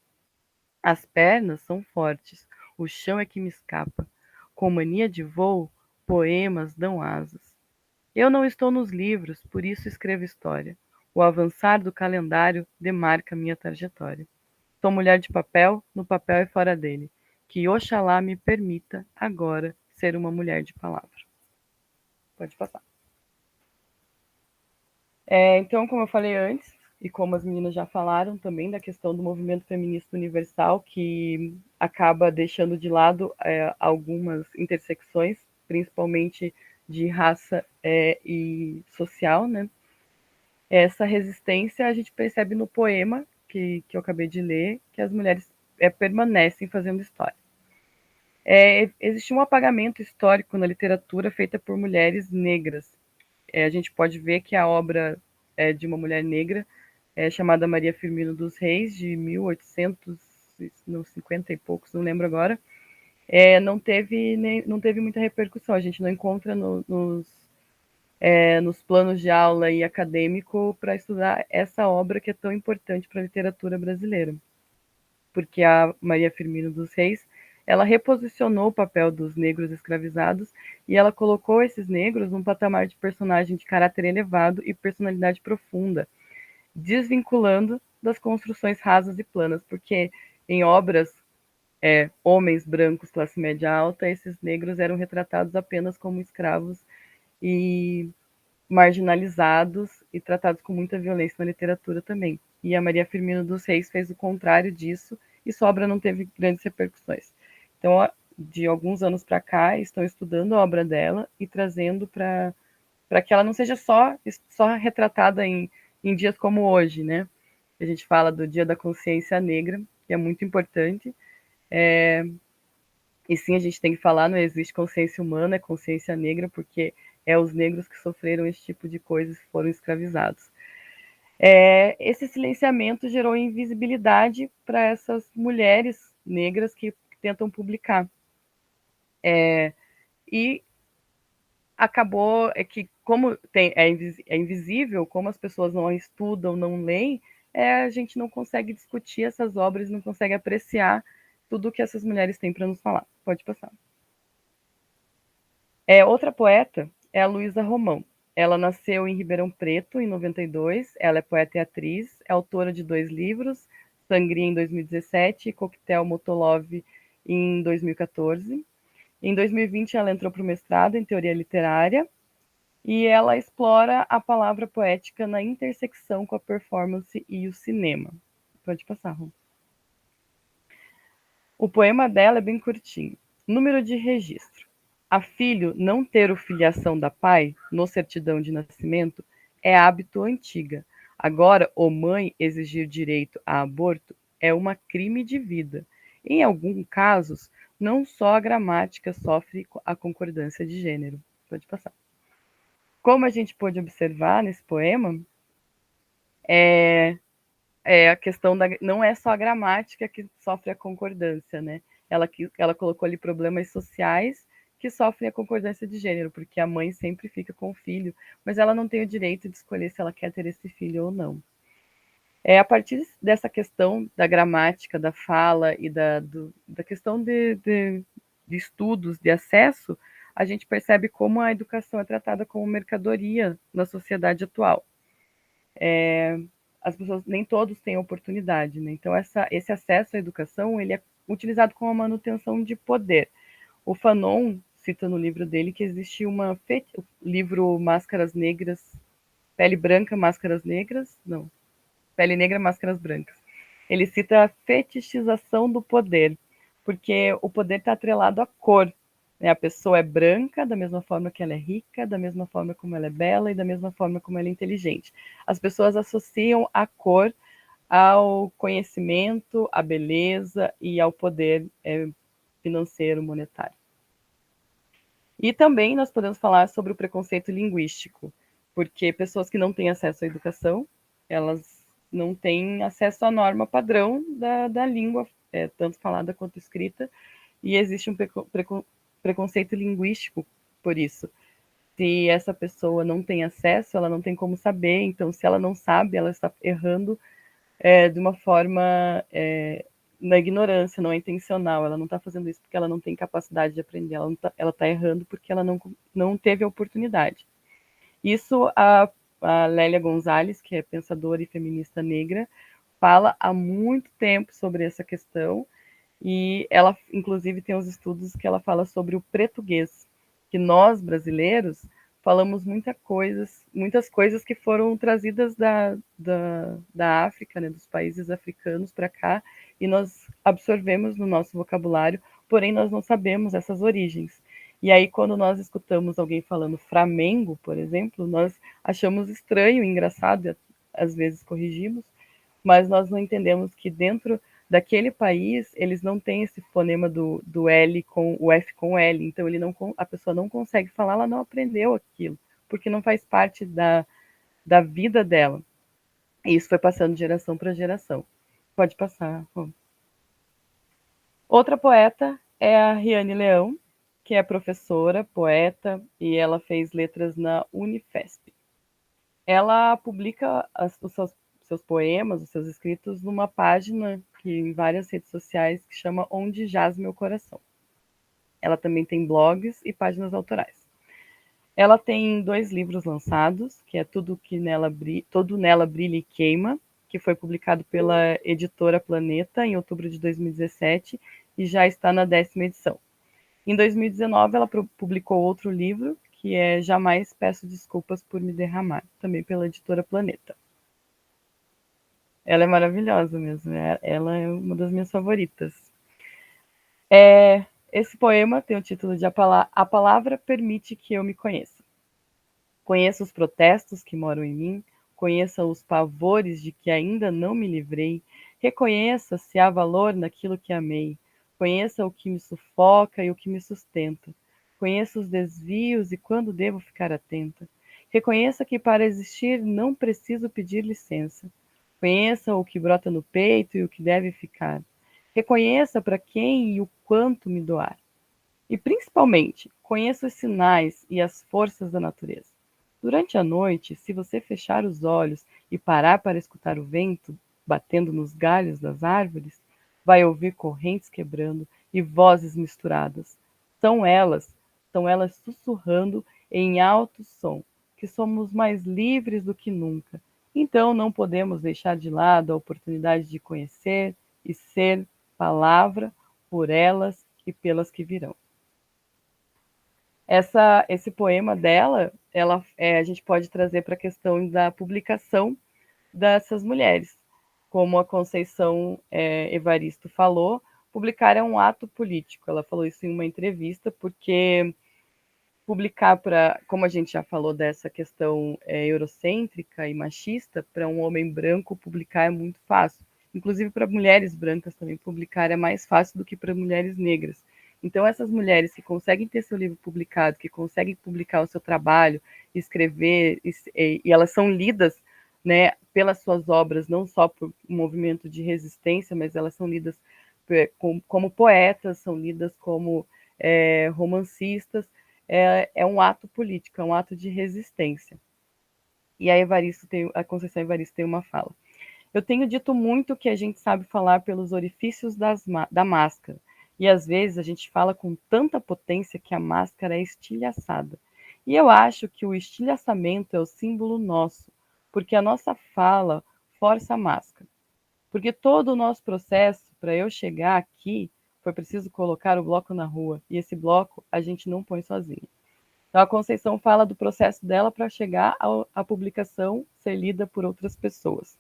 As pernas são fortes, o chão é que me escapa. Com mania de voo, poemas dão asas. Eu não estou nos livros, por isso escrevo história. O avançar do calendário demarca minha trajetória. Sou mulher de papel, no papel e fora dele. Que Oxalá me permita, agora, ser uma mulher de palavra. Pode passar. Então, como eu falei antes, e como as meninas já falaram também, da questão do movimento feminista universal, que acaba deixando de lado algumas intersecções, principalmente de raça e social, né? Essa resistência a gente percebe no poema que eu acabei de ler, que as mulheres permanecem fazendo história. Existe um apagamento histórico na literatura feita por mulheres negras. A gente pode ver que a obra de uma mulher negra, chamada Maria Firmino dos Reis, de 1850 e poucos, não lembro agora, não teve muita repercussão. A gente não encontra nos planos de aula e acadêmico para estudar essa obra que é tão importante para a literatura brasileira. Porque a Maria Firmino dos Reis, ela reposicionou o papel dos negros escravizados e ela colocou esses negros num patamar de personagem de caráter elevado e personalidade profunda, desvinculando das construções rasas e planas, porque em obras homens brancos, classe média alta, esses negros eram retratados apenas como escravos e marginalizados e tratados com muita violência na literatura também. E a Maria Firmino dos Reis fez o contrário disso e sua obra não teve grandes repercussões. Então, de alguns anos para cá, estão estudando a obra dela e trazendo para que ela não seja só retratada em dias como hoje, né? A gente fala do Dia da Consciência Negra, que é muito importante. E sim, a gente tem que falar, não existe consciência humana, é consciência negra, porque os negros que sofreram esse tipo de coisas e foram escravizados. Esse silenciamento gerou invisibilidade para essas mulheres negras que tentam publicar. E acabou que, como é invisível, como as pessoas não estudam, não leem, a gente não consegue discutir essas obras, não consegue apreciar tudo que essas mulheres têm para nos falar. Pode passar. Outra poeta é a Luísa Romão. Ela nasceu em Ribeirão Preto, em 92. Ela é poeta e atriz, é autora de 2 livros, Sangria, em 2017, e Coquetel Motolov, em 2014. Em 2020, ela entrou para o mestrado em Teoria Literária, e ela explora a palavra poética na intersecção com a performance e o cinema. Pode passar, Rom. O poema dela é bem curtinho. Número de registro. A filho não ter o filiação da pai, no certidão de nascimento, é hábito antiga. Agora, o mãe exigir direito a aborto é uma crime de vida. Em alguns casos, não só a gramática sofre a concordância de gênero. Pode passar. Como a gente pôde observar nesse poema, a questão não é só a gramática que sofre a concordância, né? Ela colocou ali problemas sociais que sofrem a concordância de gênero, porque a mãe sempre fica com o filho, mas ela não tem o direito de escolher se ela quer ter esse filho ou não. A partir dessa questão da gramática, da fala e da questão de estudos, de acesso, a gente percebe como a educação é tratada como mercadoria na sociedade atual. As pessoas, nem todos têm oportunidade, né? Então, esse acesso à educação, ele é utilizado como uma manutenção de poder. O Fanon cita no livro dele que existe o livro Máscaras Negras, Pele Branca, Máscaras Negras, não, Pele Negra, Máscaras Brancas. Ele cita a fetichização do poder, porque o poder está atrelado à cor. Né? A pessoa é branca da mesma forma que ela é rica, da mesma forma como ela é bela e da mesma forma como ela é inteligente. As pessoas associam a cor ao conhecimento, à beleza e ao poder financeiro, monetário. E também nós podemos falar sobre o preconceito linguístico, porque pessoas que não têm acesso à educação, elas não têm acesso à norma padrão da língua, tanto falada quanto escrita, e existe um preconceito linguístico por isso. Se essa pessoa não tem acesso, ela não tem como saber, então se ela não sabe, ela está errando de uma forma na ignorância, não é intencional, ela não está fazendo isso porque ela não tem capacidade de aprender, ela está errando porque ela não teve a oportunidade. Isso a Lélia Gonzalez, que é pensadora e feminista negra, fala há muito tempo sobre essa questão, e ela, inclusive, tem uns estudos que ela fala sobre o português, que nós, brasileiros, falamos muitas coisas que foram trazidas da África, né, dos países africanos para cá, e nós absorvemos no nosso vocabulário, porém nós não sabemos essas origens. E aí, quando nós escutamos alguém falando Flamengo, por exemplo, nós achamos estranho, engraçado, e às vezes corrigimos, mas nós não entendemos que dentro daquele país eles não têm esse fonema do L com o F com L, então a pessoa não consegue falar, ela não aprendeu aquilo, porque não faz parte da vida dela. E isso foi passando de geração para geração. Pode passar. Outra poeta é a Riane Leão, que é professora, poeta, e ela fez letras na Unifesp. Ela publica os seus poemas, os seus escritos, numa página em várias redes sociais que chama Onde Jaz Meu Coração. Ela também tem blogs e páginas autorais. Ela tem 2 livros lançados, que é Todo Nela Brilha e Queima, que foi publicado pela editora Planeta em outubro de 2017 e já está na 10ª edição. Em 2019, ela publicou outro livro, que é Jamais Peço Desculpas por Me Derramar, também pela editora Planeta. Ela é maravilhosa mesmo, ela é uma das minhas favoritas. Esse poema tem o título de A Palavra Permite que Eu Me Conheça. Conheça os protestos que moram em mim, conheça os pavores de que ainda não me livrei, reconheça se há valor naquilo que amei, conheça o que me sufoca e o que me sustenta, conheça os desvios e quando devo ficar atenta, reconheça que para existir não preciso pedir licença, conheça o que brota no peito e o que deve ficar, reconheça para quem e o quanto me doar. E, principalmente, conheça os sinais e as forças da natureza. Durante a noite, se você fechar os olhos e parar para escutar o vento batendo nos galhos das árvores, vai ouvir correntes quebrando e vozes misturadas. São elas sussurrando em alto som, que somos mais livres do que nunca. Então não podemos deixar de lado a oportunidade de conhecer e ser palavra por elas e pelas que virão. Esse poema dela, a gente pode trazer para a questão da publicação dessas mulheres. Como a Conceição Evaristo falou, publicar é um ato político. Ela falou isso em uma entrevista, porque publicar como a gente já falou dessa questão eurocêntrica e machista, para um homem branco publicar é muito fácil. Inclusive para mulheres brancas também publicar é mais fácil do que para mulheres negras. Então essas mulheres que conseguem ter seu livro publicado, que conseguem publicar o seu trabalho, escrever, e elas são lidas, né, pelas suas obras, não só por um movimento de resistência, mas elas são lidas como poetas, são lidas como romancistas, é um ato político, é um ato de resistência. E a Conceição Evaristo tem uma fala. Eu tenho dito muito que a gente sabe falar pelos orifícios da máscara, e às vezes a gente fala com tanta potência que a máscara é estilhaçada. E eu acho que o estilhaçamento é o símbolo nosso, porque a nossa fala força a máscara. Porque todo o nosso processo, para eu chegar aqui, foi preciso colocar o bloco na rua, e esse bloco a gente não põe sozinho. Então a Conceição fala do processo dela para chegar à publicação ser lida por outras pessoas,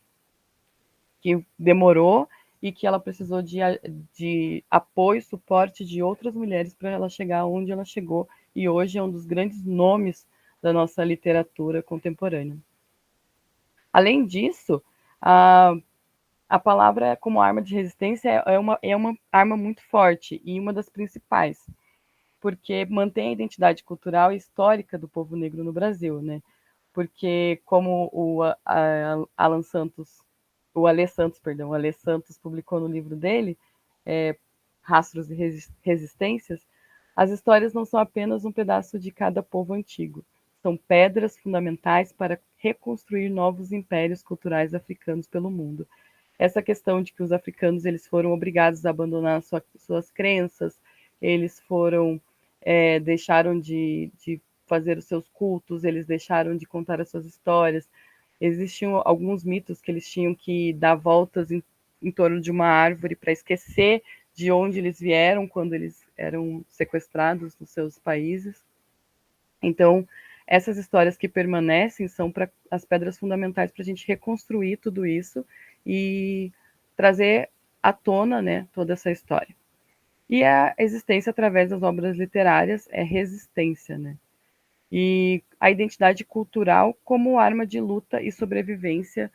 que demorou e que ela precisou de apoio, suporte de outras mulheres para ela chegar onde ela chegou, e hoje é um dos grandes nomes da nossa literatura contemporânea. Além disso, a palavra como arma de resistência é uma arma muito forte e uma das principais, porque mantém a identidade cultural e histórica do povo negro no Brasil, né? Porque como o Alê Santos publicou no livro dele, Rastros e Resistências, as histórias não são apenas um pedaço de cada povo antigo, são pedras fundamentais para reconstruir novos impérios culturais africanos pelo mundo. Essa questão de que os africanos eles foram obrigados a abandonar suas crenças, eles deixaram de fazer os seus cultos, eles deixaram de contar as suas histórias. Existiam alguns mitos que eles tinham que dar voltas em torno de uma árvore para esquecer de onde eles vieram quando eles eram sequestrados nos seus países. Então, essas histórias que permanecem são as pedras fundamentais para a gente reconstruir tudo isso e trazer à tona, né, toda essa história. E a existência através das obras literárias é resistência, né? E a identidade cultural como arma de luta e sobrevivência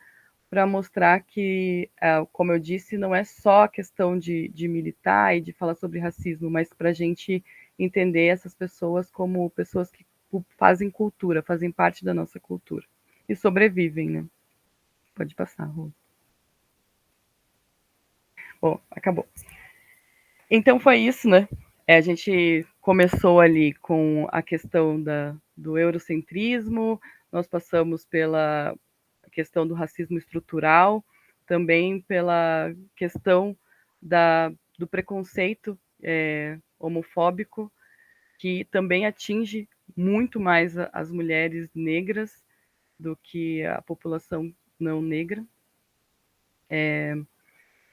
para mostrar que, como eu disse, não é só a questão de militar e de falar sobre racismo, mas para a gente entender essas pessoas como pessoas que fazem cultura, fazem parte da nossa cultura e sobrevivem, né? Pode passar, Rô. Bom, acabou. Então foi isso, né? A gente começou ali com a questão do eurocentrismo, nós passamos pela questão do racismo estrutural, também pela questão do preconceito homofóbico, que também atinge muito mais as mulheres negras do que a população não negra.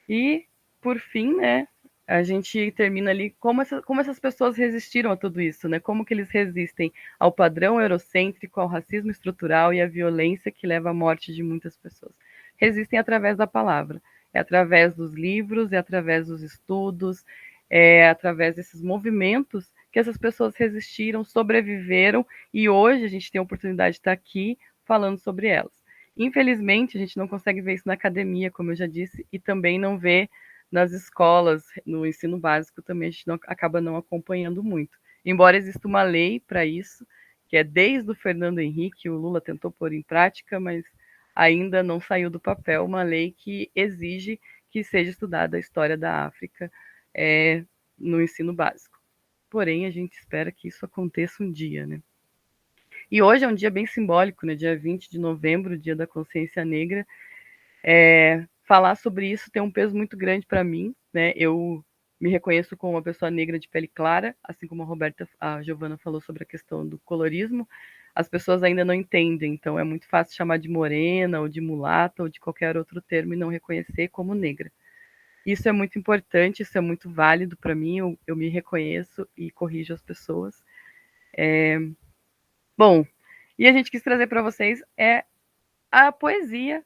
E, por fim, né, a gente termina ali como essas pessoas resistiram a tudo isso, né? Como que eles resistem ao padrão eurocêntrico, ao racismo estrutural e à violência que leva à morte de muitas pessoas. Resistem através da palavra, é através dos livros, é através dos estudos, é através desses movimentos que essas pessoas resistiram, sobreviveram e hoje a gente tem a oportunidade de estar aqui falando sobre elas. Infelizmente, a gente não consegue ver isso na academia, como eu já disse, e também não vê nas escolas, no ensino básico também a gente acaba não acompanhando muito. Embora exista uma lei para isso, que é desde o Fernando Henrique, o Lula tentou pôr em prática, mas ainda não saiu do papel uma lei que exige que seja estudada a história da África no ensino básico. Porém, a gente espera que isso aconteça um dia, né? E hoje é um dia bem simbólico, né? Dia 20 de novembro, Dia da Consciência Negra. Falar sobre isso tem um peso muito grande para mim, né? Eu me reconheço como uma pessoa negra de pele clara, assim como a Giovana falou sobre a questão do colorismo. As pessoas ainda não entendem, então é muito fácil chamar de morena, ou de mulata, ou de qualquer outro termo e não reconhecer como negra. Isso é muito importante, isso é muito válido para mim, eu me reconheço e corrijo as pessoas. Bom, e a gente quis trazer para vocês a poesia,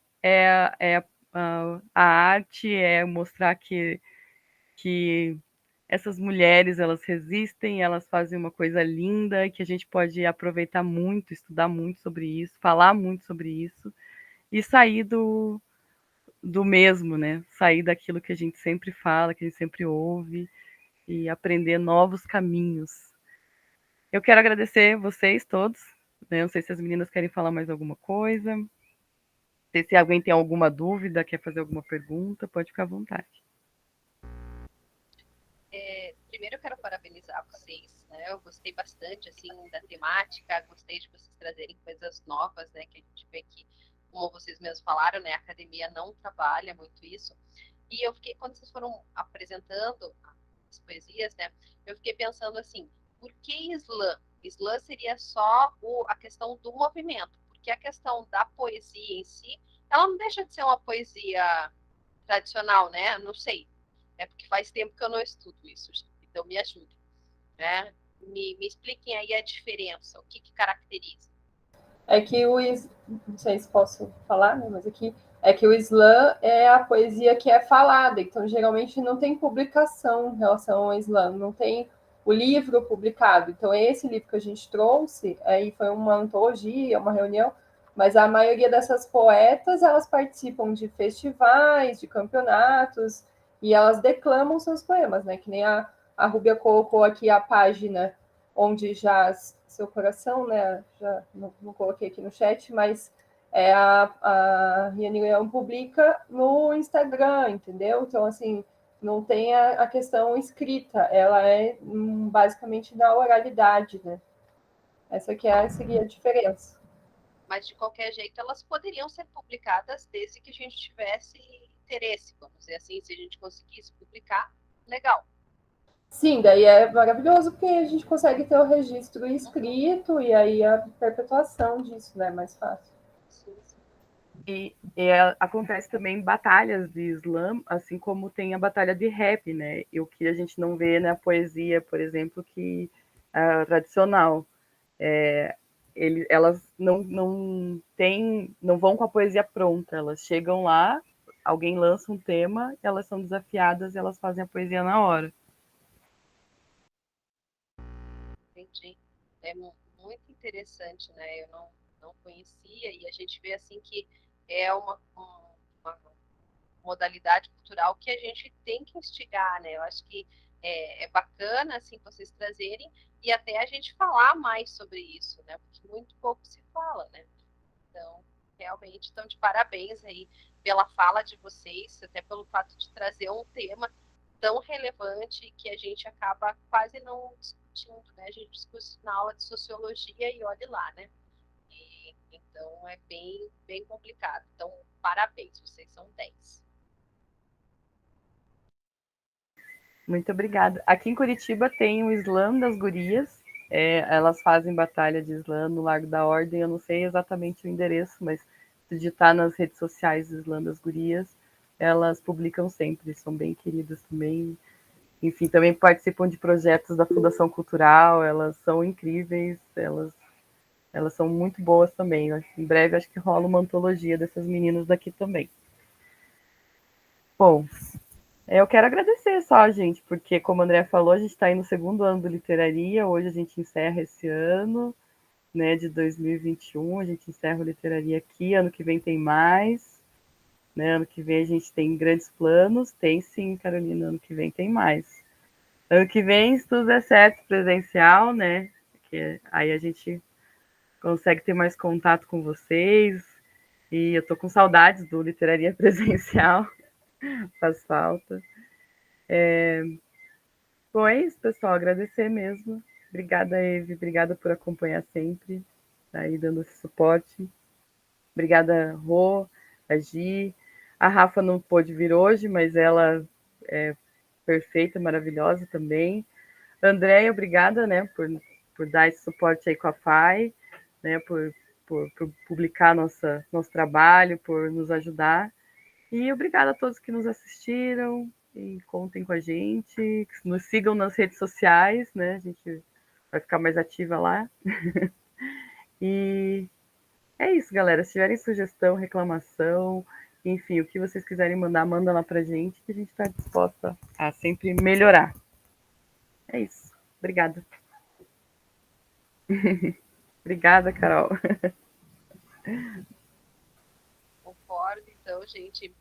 a arte, mostrar que essas mulheres, elas resistem, elas fazem uma coisa linda, que a gente pode aproveitar muito, estudar muito sobre isso, falar muito sobre isso, e sair do mesmo, né? Sair daquilo que a gente sempre fala, que a gente sempre ouve, e aprender novos caminhos. Eu quero agradecer vocês todos, né? Não sei se as meninas querem falar mais alguma coisa. Se alguém tem alguma dúvida, quer fazer alguma pergunta, pode ficar à vontade. Primeiro eu quero parabenizar vocês, né? Eu gostei bastante assim da temática, gostei de vocês trazerem coisas novas, né? Que a gente vê que, como vocês mesmos falaram, né? A academia não trabalha muito isso. E eu fiquei, quando vocês foram apresentando as poesias, né? Eu fiquei pensando assim, por que Islã? Islã seria só a questão do movimento, porque a questão da poesia em si, ela não deixa de ser uma poesia tradicional, né? Não sei. É porque faz tempo que eu não estudo isso, então me ajude, né? Me expliquem aí a diferença, o que caracteriza. É que não sei se posso falar, né? Mas aqui é que o slam é a poesia que é falada, então geralmente não tem publicação em relação ao slam, não tem o livro publicado. Então esse livro que a gente trouxe, aí foi uma antologia, uma reunião, mas a maioria dessas poetas, elas participam de festivais, de campeonatos, e elas declamam seus poemas, né? Que nem a Rúbia colocou aqui a página onde jaz seu coração, né? Já não coloquei aqui no chat, mas a Riane Leão publica no Instagram, entendeu? Então, assim, não tem a questão escrita, ela é basicamente na oralidade, né? Essa que seria a diferença. Mas, de qualquer jeito, elas poderiam ser publicadas desde que a gente tivesse interesse, vamos dizer assim, se a gente conseguisse publicar, legal. Sim, daí é maravilhoso porque a gente consegue ter o registro escrito e aí a perpetuação disso, né? Mais fácil. E acontece também batalhas de slam, assim como tem a batalha de rap, né? E o que a gente não vê na poesia, por exemplo, que é tradicional. elas não vão com a poesia pronta, elas chegam lá, alguém lança um tema, elas são desafiadas e elas fazem a poesia na hora. Entendi. É muito interessante, né? Eu não conhecia, e a gente vê assim que é uma modalidade cultural que a gente tem que instigar, né? Eu acho que é bacana assim vocês trazerem e até a gente falar mais sobre isso, né? Porque muito pouco se fala, né? Então, realmente, estão de parabéns aí pela fala de vocês, até pelo fato de trazer um tema tão relevante que a gente acaba quase não discutindo, né? A gente discute na aula de sociologia e olhe lá, né? Então, é bem complicado. Então, parabéns, vocês são 10. Muito obrigada. Aqui em Curitiba tem o Slam das Gurias. Elas fazem batalha de slam no Largo da Ordem. Eu não sei exatamente o endereço, mas se digitar nas redes sociais do Slam das Gurias, elas publicam sempre. São bem queridas também. Enfim, também participam de projetos da Fundação Cultural. Elas são incríveis. Elas são muito boas também. Em breve acho que rola uma antologia dessas meninas daqui também. Bom, eu quero agradecer só, gente, porque, como o André falou, a gente está aí no segundo ano do Literaria, hoje a gente encerra esse ano, né, de 2021, a gente encerra o Literaria aqui, ano que vem tem mais, né, ano que vem a gente tem grandes planos, tem sim, Carolina, ano que vem tem mais. Ano que vem, se tudo der certo, presencial, né, porque aí a gente consegue ter mais contato com vocês, e eu tô com saudades do Literaria presencial, faz falta. Bom, é isso, pessoal. Agradecer mesmo. Obrigada, Eve. Obrigada por acompanhar sempre, tá aí dando esse suporte. Obrigada, Rô, a Gi. A Rafa não pôde vir hoje, mas ela é perfeita, maravilhosa também. Andréia, obrigada, né, por dar esse suporte aí com a FAI, né, por publicar nosso trabalho, por nos ajudar. E obrigada a todos que nos assistiram e contem com a gente, nos sigam nas redes sociais, né? A gente vai ficar mais ativa lá. E é isso, galera. Se tiverem sugestão, reclamação, enfim, o que vocês quiserem mandar, manda lá pra gente, que a gente está disposta a sempre melhorar. É isso. Obrigada. Obrigada, Carol. Concordo, então, gente,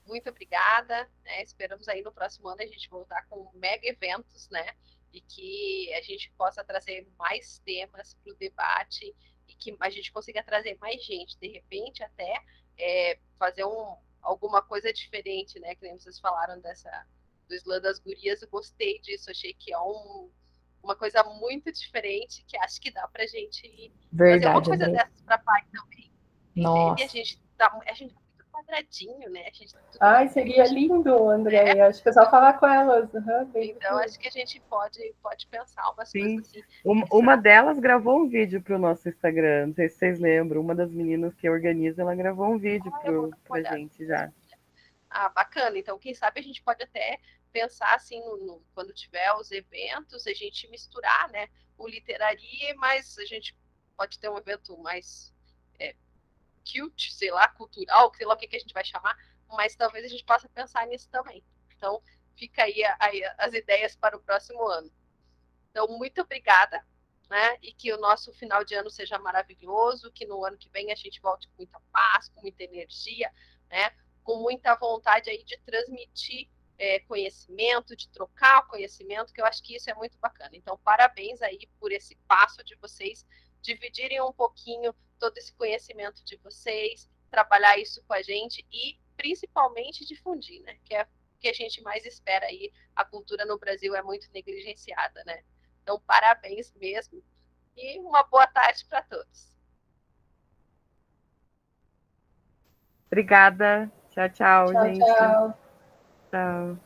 muito obrigada, né? Esperamos aí no próximo ano a gente voltar com mega eventos, né? E que a gente possa trazer mais temas para o debate e que a gente consiga trazer mais gente, de repente até fazer alguma coisa diferente, né? Que nem vocês falaram do Islã das Gurias, eu gostei disso, achei que é uma coisa muito diferente que acho que dá para a gente fazer uma Verdade, coisa André. dessas para pai também. Entende? Nossa. A gente tá muito quadradinho, né? A gente tá tudo Ai, seria lindo, André. Acho que é só falar com elas. então, acho que a gente pode pensar umas coisas Sim. assim. Uma delas gravou um vídeo para o nosso Instagram, não sei se vocês lembram. Uma das meninas que organiza, ela gravou um vídeo para a gente já. Ah, bacana. Então, quem sabe a gente pode até pensar assim, quando tiver os eventos, a gente misturar, né? O literaria, mas a gente pode ter um evento mais cute, sei lá, cultural, sei lá o que a gente vai chamar, mas talvez a gente possa pensar nisso também. Então, fica aí as ideias para o próximo ano. Então, muito obrigada, né? E que o nosso final de ano seja maravilhoso, que no ano que vem a gente volte com muita paz, com muita energia, né? Com muita vontade aí de transmitir conhecimento, de trocar conhecimento, que eu acho que isso é muito bacana. Então, parabéns aí por esse passo de vocês dividirem um pouquinho todo esse conhecimento de vocês, trabalhar isso com a gente e principalmente difundir, né? Que é o que a gente mais espera aí. A cultura no Brasil é muito negligenciada, né? Então, parabéns mesmo e uma boa tarde para todos. Obrigada. Tchau, tchau, Tchau, gente. tchau. Tchau.